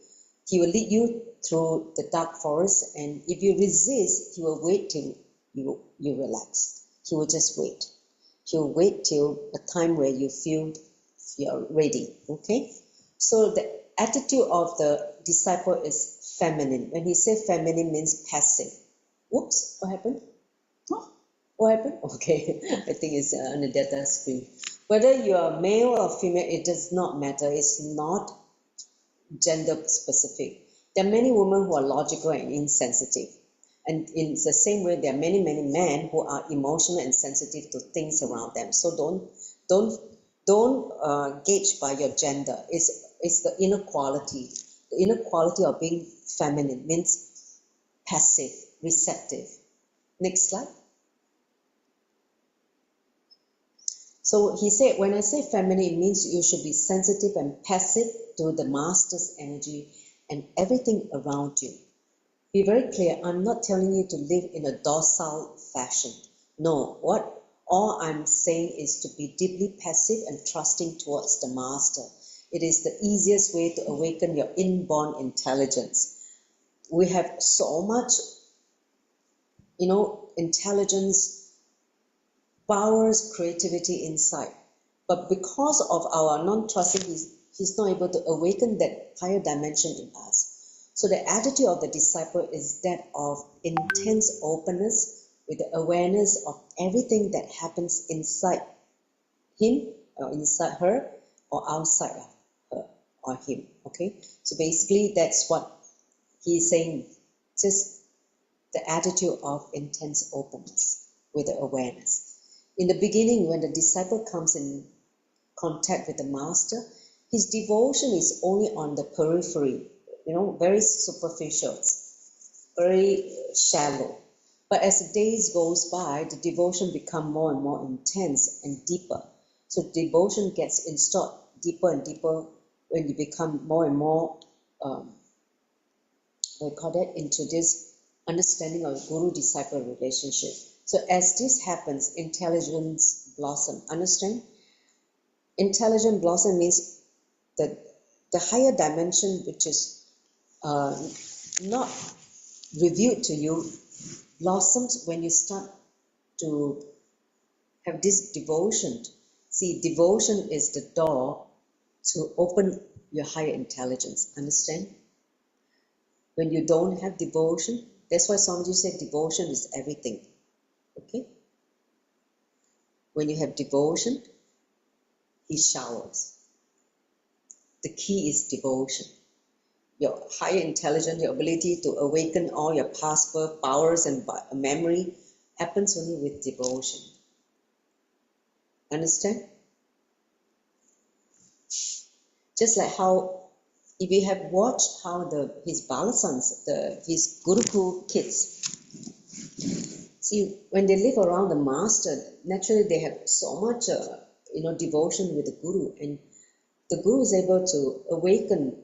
he will lead you through the dark forest, and if you resist, he will wait till you relax. He will just wait. He will wait till a time where you feel you're ready. Okay? So the attitude of the disciple is feminine. When he says feminine, means passive. Whoops, what happened? What happened? Okay, I think it's on the data screen. Whether you are male or female, it does not matter. It's not gender specific. There are many women who are logical and insensitive. And in the same way, there are many men who are emotional and sensitive to things around them. So don't gauge by your gender. It's the inner quality. The inner quality of being feminine means passive, receptive. Next slide. So he said, when I say feminine, it means you should be sensitive and passive to the master's energy and everything around you. Be very clear, I'm not telling you to live in a docile fashion. No, all I'm saying is to be deeply passive and trusting towards the master. It is the easiest way to awaken your inborn intelligence. We have so much, intelligence, powers, creativity inside. But because of our non-trusting, he's not able to awaken that higher dimension in us. So the attitude of the disciple is that of intense openness with the awareness of everything that happens inside him or inside her or outside of her or him. Okay, so basically that's what he's saying, just the attitude of intense openness with the awareness. In the beginning, when the disciple comes in contact with the master, his devotion is only on the periphery, very superficial, very shallow. But as the days goes by, the devotion becomes more and more intense and deeper. So devotion gets installed deeper and deeper when you become more and more, into this understanding of guru-disciple relationship. So as this happens, intelligence blossom. Understand? Intelligent blossom means that the higher dimension, which is not revealed to you, blossoms when you start to have this devotion. See, devotion is the door to open your higher intelligence. Understand? When you don't have devotion, that's why Swamiji said devotion is everything. Okay? When you have devotion, he showers. The key is devotion. Your higher intelligence, your ability to awaken all your past birth powers and memory happens only with devotion. Understand? Just like how, if you have watched how his balasans, his Gurukul kids, See, when they live around the master, naturally they have so much, devotion with the guru, and the guru is able to awaken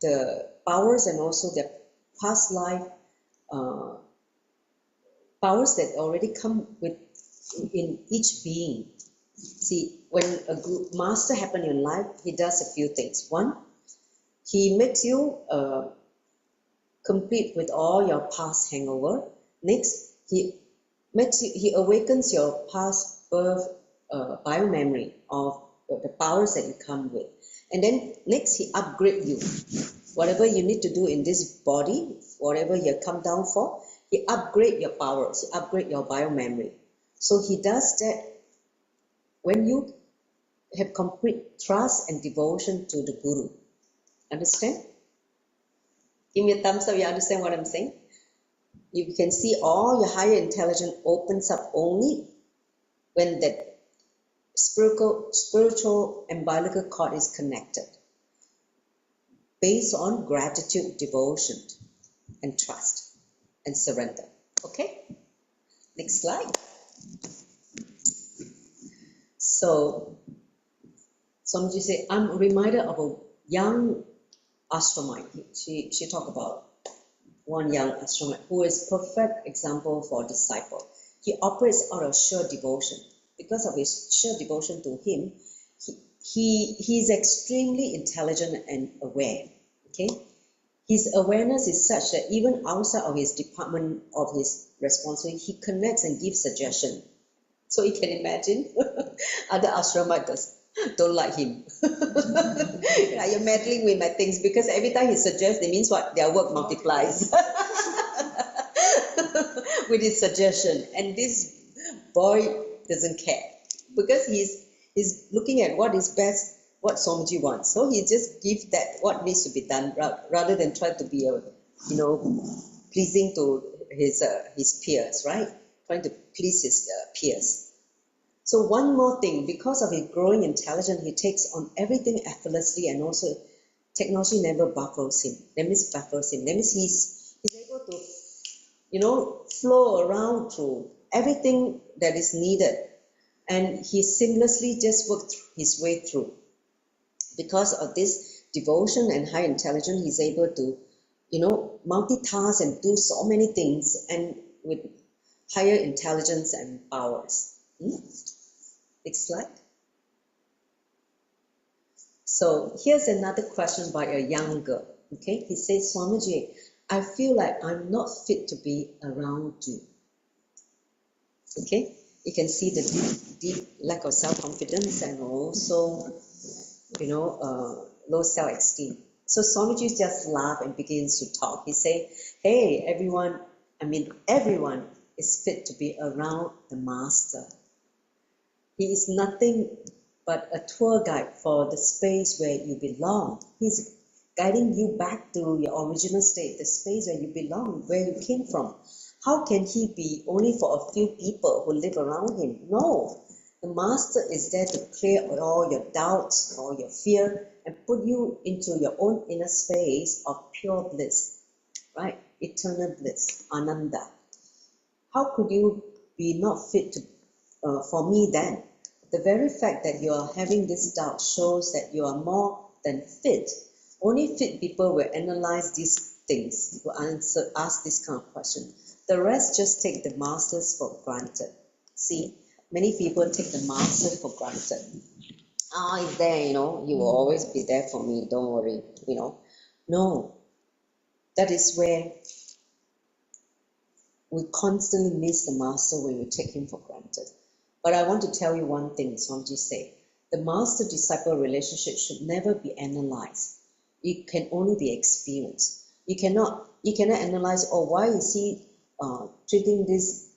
the powers and also their past life uh, powers that already come with in each being. See, when a master happens in life, he does a few things. One, he makes you complete with all your past hangover. Next, he awakens your past birth biomemory of the powers that you come with. And then next, he upgrades you. Whatever you need to do in this body, whatever you come down for, he upgrades your powers, he upgrades your biomemory. So he does that when you have complete trust and devotion to the guru. Understand? Give me a thumbs up, you understand what I'm saying? You can see all your higher intelligence opens up only when that spiritual umbilical cord is connected, based on gratitude, devotion, and trust, and surrender. Okay? Next slide. So, Swamiji said, I'm reminded of a young astronaut. She talked about one young astronaut who is perfect example for disciple. He operates out of sheer devotion. Because of his sheer devotion to him, he is extremely intelligent and aware. Okay, his awareness is such that even outside of his department of his responsibility, he connects and gives suggestion. So you can imagine other ashramas don't like him. You're meddling with my things, because every time he suggests, it means what? Their work multiplies with his suggestion. And this boy doesn't care, because he's looking at what is best, what Swamiji wants. So he just gives that what needs to be done, rather than try to be pleasing to his peers, right? Trying to please his peers. So one more thing, because of his growing intelligence, he takes on everything effortlessly, and also technology never baffles him. That means he's able to, flow around through everything that is needed, and he seamlessly just worked his way through. Because of this devotion and high intelligence, he's able to, multitask and do so many things, and with higher intelligence and powers. Next slide. So here's another question by a young girl. Okay, he says, Swamiji, I feel like I'm not fit to be around you. Okay, you can see the deep lack of self-confidence, and also, low self-esteem. So Swamiji just laughed and begins to talk. He said, hey, everyone is fit to be around the master. He is nothing but a tour guide for the space where you belong. He's guiding you back to your original state, the space where you belong, where you came from. How can he be only for a few people who live around him? No, the master is there to clear all your doubts, all your fear, and put you into your own inner space of pure bliss, right? Eternal bliss, ananda. How could you be not fit for me then? The very fact that you are having this doubt shows that you are more than fit. Only fit people will analyze these things, will ask this kind of question. The rest just take the masters for granted. See, many people take the master for granted. It's there, you will always be there for me, don't worry, No, that is where we constantly miss the master, when we take him for granted. But I want to tell you one thing, Swamiji said, the master-disciple relationship should never be analyzed. It can only be experienced. You cannot analyze, why is he treating this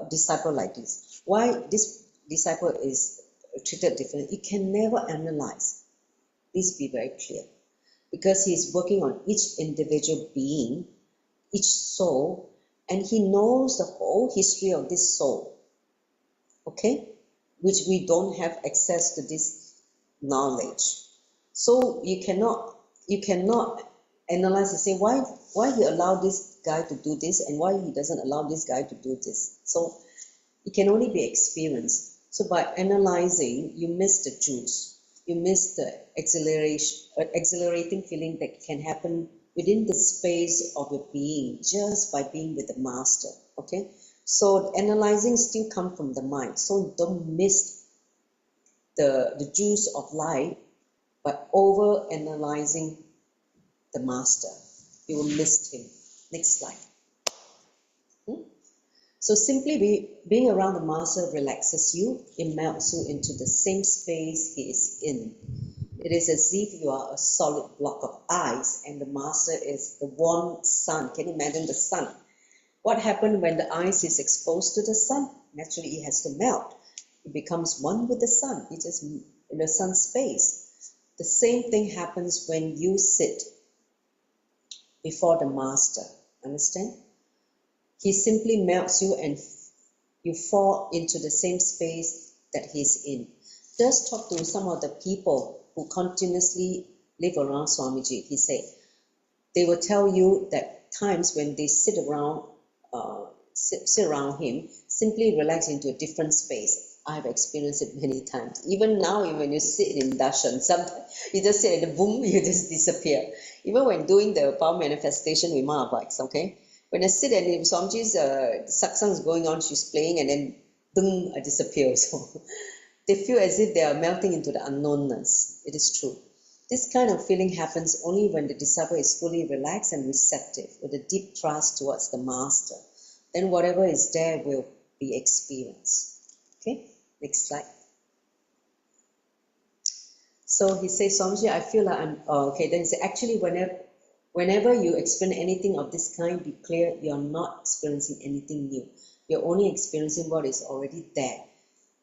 disciple like this? Why this disciple is treated differently? You can never analyze. Please be very clear. Because he is working on each individual being, each soul, and he knows the whole history of this soul. Okay, which we don't have access to this knowledge. So you cannot analyze and say why he allowed this guy to do this, and why he doesn't allow this guy to do this. So It can only be experienced. So by analyzing, you miss the juice. You miss the exhilarating feeling that can happen within the space of your being just by being with the master. Okay, so analyzing still comes from the mind. So don't miss the juice of life by over analyzing the master. You will miss him. Next slide. So simply being around the master relaxes you. It melts you into the same space he is in. It is as if you are a solid block of ice and the master is the warm sun. Can you imagine the sun? What happens when the ice is exposed to the sun? Naturally, it has to melt. It becomes one with the sun. It is in the sun space. The same thing happens when you sit before the master. Understand? He simply melts you and you fall into the same space that he's in. Just talk to some of the people who continuously live around Swamiji. He said, they will tell you that times when they sit around him, simply relax into a different space. I've experienced it many times. Even now, when you sit in darshan, sometimes you just sit and boom, you just disappear. Even when doing the power manifestation with Mahabhaks, okay? When I sit and if Swamiji's satsang is going on, she's playing and then ding, I disappear. So they feel as if they are melting into the unknownness. It is true. This kind of feeling happens only when the disciple is fully relaxed and receptive with a deep trust towards the master. Then whatever is there will be experienced. Okay, next slide. So he says, Swamiji, I feel like I'm, okay, then he said, actually whenever you experience anything of this kind, be clear you're not experiencing anything new. You're only experiencing what is already there.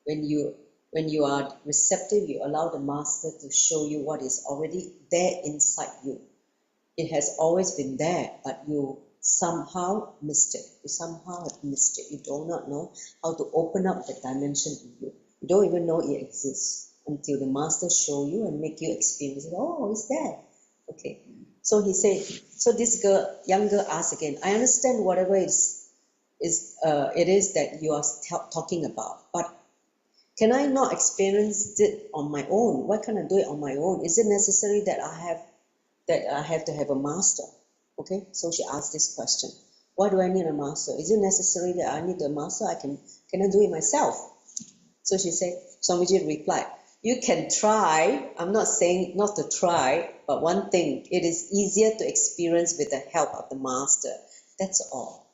When you are receptive, you allow the master to show you what is already there inside you. It has always been there, but you somehow missed it. You somehow have missed it. You do not know how to open up the dimension in you. You don't even know it exists until the master show you and make you experience it. Oh, it's there. Okay. So he said, so this young girl asked again, I understand whatever it is that you are talking about, but can I not experience it on my own? Why can't I do it on my own? Is it necessary that I have to have a master? Okay, so she asked this question. Why do I need a master? Is it necessary that I need a master? Can I do it myself? So she said, Swamiji replied, you can try. I'm not saying not to try, but one thing, it is easier to experience with the help of the master. That's all.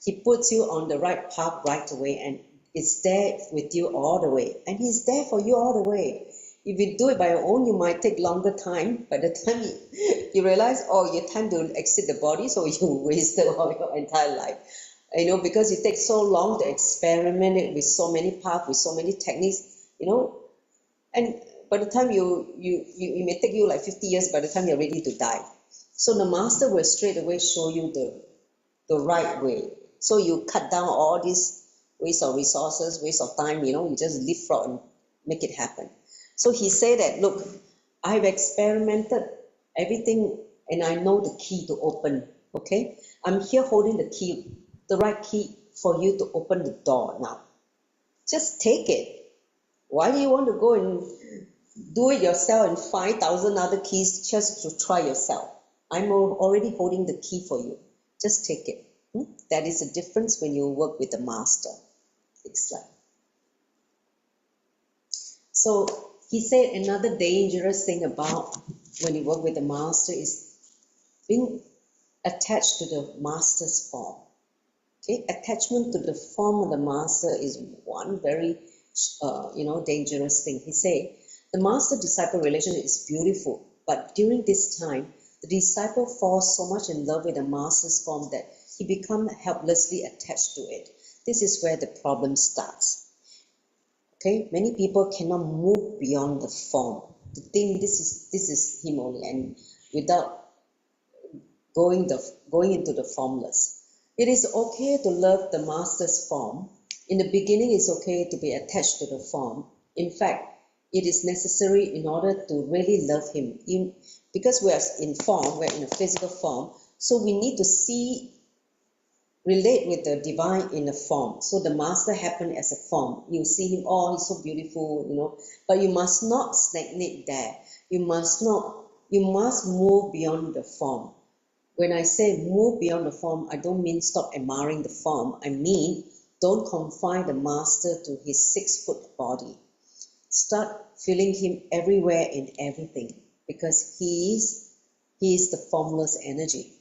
He puts you on the right path right away and it's there with you all the way. And he's there for you all the way. If you do it by your own, you might take longer time. By the time you realize, oh, your time to exit the body, so you wasted all your entire life. Because it takes so long to experiment it with so many paths, with so many techniques, and by the time it may take you like 50 years by the time you're ready to die. So the master will straight away show you the right way. So you cut down all these waste of resources, waste of time, you just leapfrog and make it happen. So he said that, look, I've experimented everything and I know the key to open, okay? I'm here holding the key, the right key for you to open the door now. Just take it. Why do you want to go and do it yourself and 5,000 other keys just to try yourself? I'm already holding the key for you. Just take it. That is the difference when you work with the master. Next slide. So he said another dangerous thing about when you work with the master is being attached to the master's form. Okay, attachment to the form of the master is one very, dangerous thing. He said the master-disciple relation is beautiful, but during this time, the disciple falls so much in love with the master's form that he becomes helplessly attached to it. This is where the problem starts. Okay, many people cannot move beyond the form. To think this is him only, and without going into the formless. It is okay to love the master's form. In the beginning, it's okay to be attached to the form. In fact, it is necessary in order to really love him. Because we are in form, we're in a physical form, so we need to see relate with the divine in a form. So the master happened as a form. You see him, oh, he's so beautiful, but you must not stagnate there. You must move beyond the form. When I say move beyond the form, I don't mean stop admiring the form. I mean, don't confine the master to his 6-foot body. Start feeling him everywhere in everything, because he is the formless energy.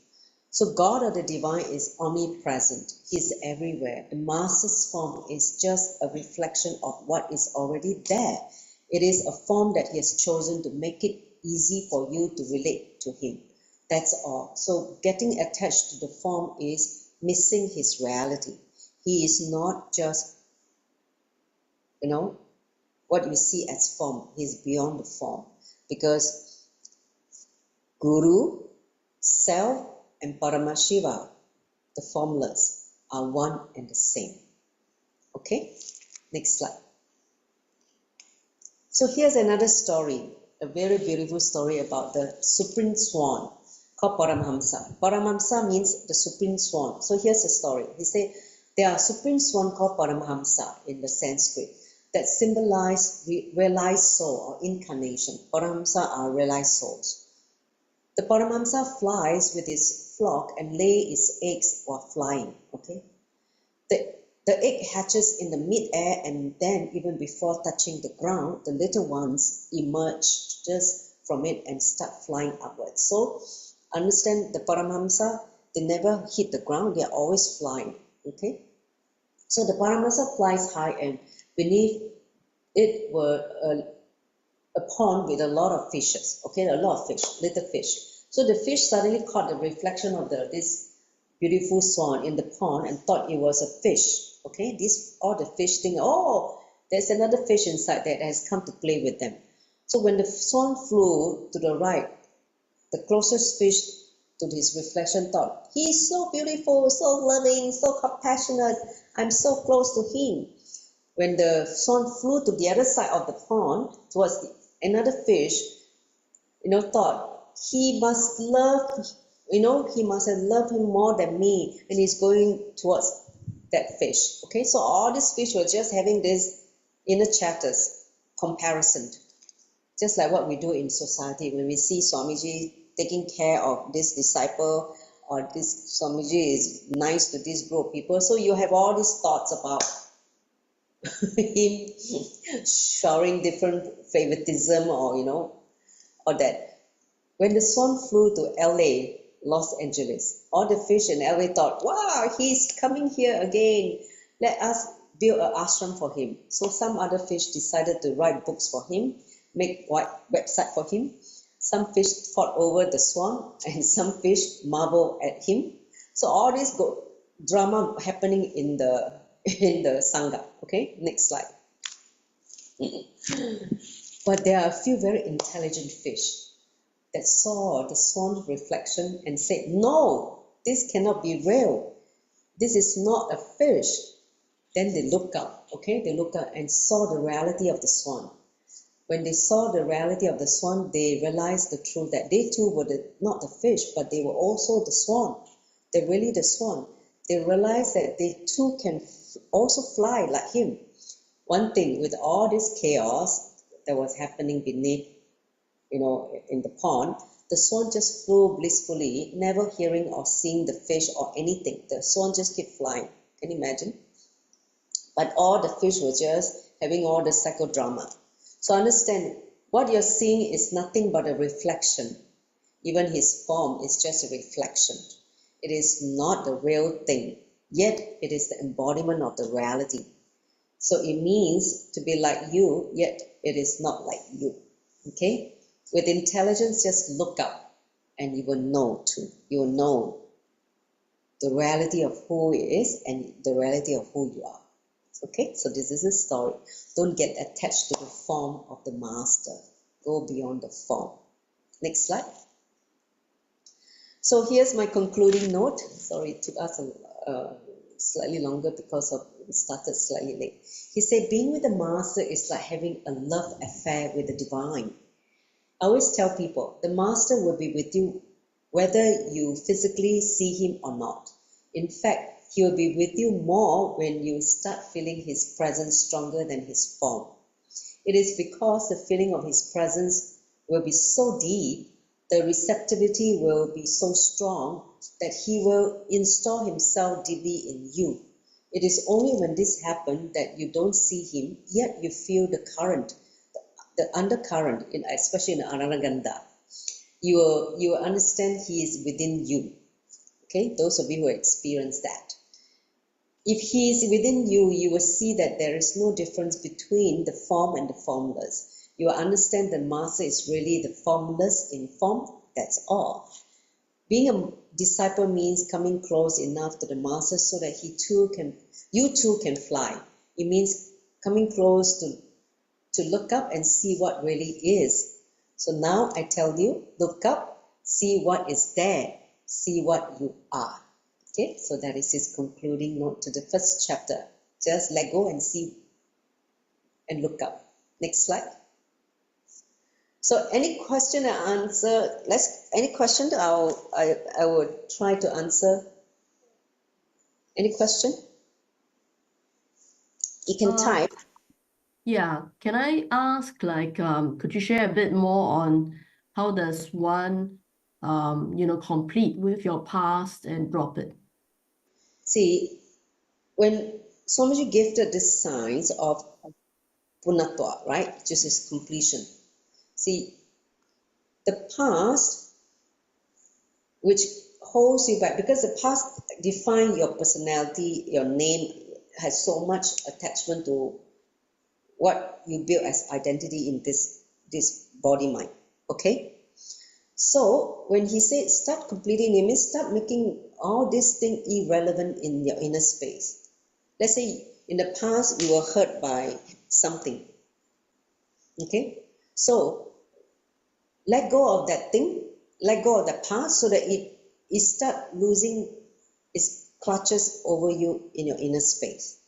So God or the divine is omnipresent. He is everywhere. The master's form is just a reflection of what is already there. It is a form that he has chosen to make it easy for you to relate to him. That's all. So getting attached to the form is missing his reality. He is not just, what you see as form. He is beyond the form. Because Guru, Self, and Paramashiva, the formless, are one and the same. Okay? Next slide. So here's another story, a very beautiful story about the supreme swan called Paramhamsa. Paramhamsa means the supreme swan. So here's the story. He said there are supreme swan called Paramhamsa in the Sanskrit that symbolize realized soul or incarnation. Paramhamsa are realized souls. The Paramhamsa flies with its flock and lay its eggs while flying. Okay, the egg hatches in the mid-air, and then even before touching the ground, the little ones emerge just from it and start flying upwards. So understand, the Paramhamsa, they never hit the ground, they are always flying. Okay, so the Paramhamsa flies high, and beneath it were a pond with a lot of fishes. Okay, a lot of fish, little fish. So the fish suddenly caught the reflection of this beautiful swan in the pond and thought it was a fish. Okay, all the fish think, oh, there's another fish inside that has come to play with them. So when the swan flew to the right, the closest fish to his reflection thought, he's so beautiful, so loving, so compassionate, I'm so close to him. When the swan flew to the other side of the pond towards another fish, thought, he must love, he must have loved him more than me, and he's going towards that fish. Okay, so all these fish were just having this inner chatters, comparison, just like what we do in society when we see Swamiji taking care of this disciple, or this Swamiji is nice to this group of people. So you have all these thoughts about him showering different favoritism, or that. When the swan flew to LA, Los Angeles, all the fish in LA thought, wow, he's coming here again. Let us build an ashram for him. So some other fish decided to write books for him, make website for him. Some fish fought over the swan, and some fish marveled at him. So all this drama happening in the Sangha. Okay, next slide. But there are a few very intelligent fish that saw the swan's reflection and said, no, this cannot be real. This is not a fish. Then they looked up, they looked up and saw the reality of the swan. When they saw the reality of the swan, they realized the truth that they too were not the fish, but they were also the swan. They're really the swan. They realized that they too can also fly like him. One thing, with all this chaos that was happening beneath, in the pond, the swan just flew blissfully, never hearing or seeing the fish or anything. The swan just kept flying. Can you imagine? But all the fish were just having all the psychodrama. So understand, what you're seeing is nothing but a reflection. Even his form is just a reflection. It is not the real thing, yet it is the embodiment of the reality. So it means to be like you, yet it is not like you. Okay? With intelligence, just look up and you will know too. You will know the reality of who he is and the reality of who you are. Okay, so this is a story. Don't get attached to the form of the master. Go beyond the form. Next slide. So here's my concluding note. Sorry, it took us slightly longer because we started slightly late. He said, being with the master is like having a love affair with the divine. I always tell people, the master will be with you whether you physically see him or not. In fact, He will be with you more when you start feeling his presence stronger than his form. It is because the feeling of his presence will be so deep, the receptivity will be so strong that he will install himself deeply in you. It is only when this happens that you don't see him, yet you feel the current, the undercurrent, especially in Anaragandha. You will understand he is within you. Okay, those of you who experience that. If he is within you, you will see that there is no difference between the form and the formless. You will understand the Master is really the formless in form, that's all. Being a disciple means coming close enough to the Master so that you too can fly. It means coming close to look up and see what really is. So now I tell you, look up, see what is there, see what you are. Okay, so that is his concluding note to the first chapter. Just let go and see and look up. Next slide. So any question or answer, any question I would try to answer. Any question? You can type. Yeah, can I ask, could you share a bit more on how does one, complete with your past and drop it? See, when Swamiji gifted this signs of Punatwa, right, which is completion. See, the past, which holds you back, because the past defines your personality, your name has so much attachment to what you build as identity in this body mind. Okay, so when he said start completing, it means start making all these things irrelevant in your inner space. Let's say in the past you were hurt by something. Okay, so let go of that thing, let go of the past, so that it start losing its clutches over you in your inner space.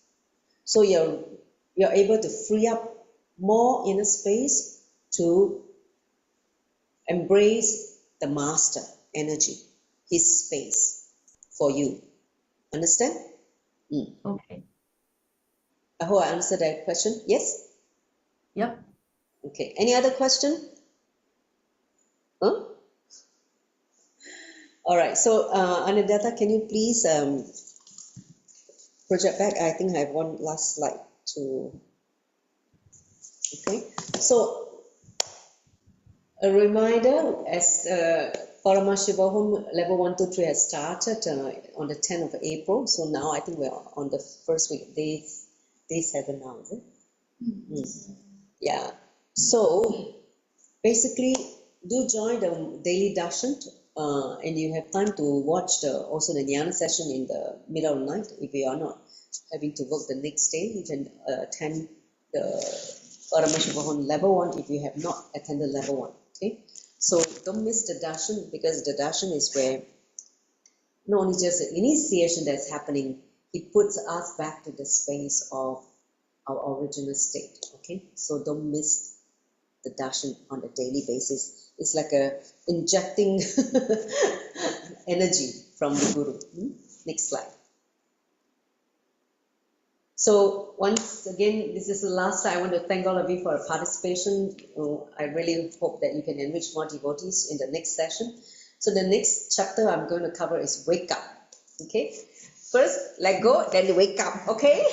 So you're able to free up more inner space to embrace the Master energy, his space for you. Understand? Okay. I hope I answered that question. Yes? Yep. Okay. Any other question? Huh? All right. So, Anindata, can you please project back? I think I have one last slide to. Okay. So, a reminder, as Paramashivam level 1, 2, 3 has started on the 10th of April. So now I think we're on the first week, day 7 now, is it? Yeah. So basically, do join the daily darshan, and you have time to watch also the jnana session in the middle of the night. If you are not having to work the next day, you can attend the Paramashivam level 1 if you have not attended level 1. Okay, so don't miss the darshan, because the darshan is where not only just the initiation that's happening, it puts us back to the space of our original state. Okay, so don't miss the darshan on a daily basis. It's like injecting energy from the Guru. Next slide. So once again, this is the last time. I want to thank all of you for your participation. I really hope that you can enrich more devotees in the next session. So the next chapter I'm going to cover is wake up. Okay, first let go, then wake up. Okay,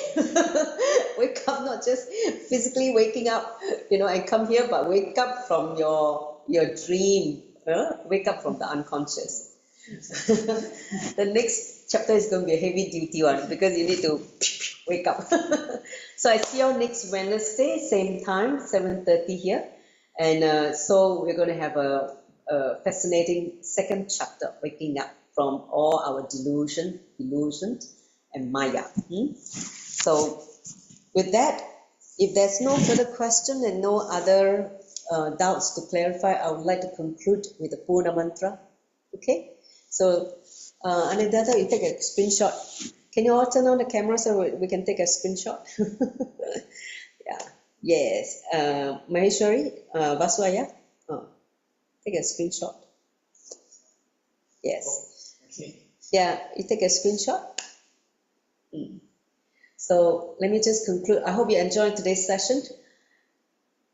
wake up, not just physically waking up, and come here, but wake up from your dream. Wake up from the unconscious. The next chapter is going to be a heavy duty one, because you need to wake up. So I see you next Wednesday, same time, 7:30 here. And so we're going to have a fascinating second chapter, waking up from all our illusions, and Maya. So with that, if there's no further question and no other doubts to clarify, I would like to conclude with the Purna Mantra. Okay? So, Anindata, you take a screenshot. Can you all turn on the camera so we can take a screenshot? Yeah. Yes. Maheshwari, Vaswaya, take a screenshot. Yes. Okay. Yeah, you take a screenshot. So let me just conclude. I hope you enjoyed today's session.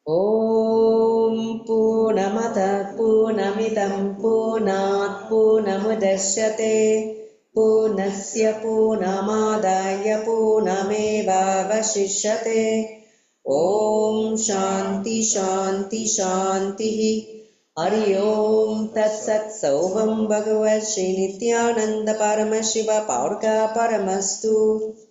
Om Purnamada Purnamidam Purnat Purnamudashyate Purnasya Purnamadaya Purnameva Vashishyate. Om Shanti Shanti Shanti. Hari Om Tat Sat Sovam Bhagavat Shri Nithyananda Paramashiva Paurka Paramastu.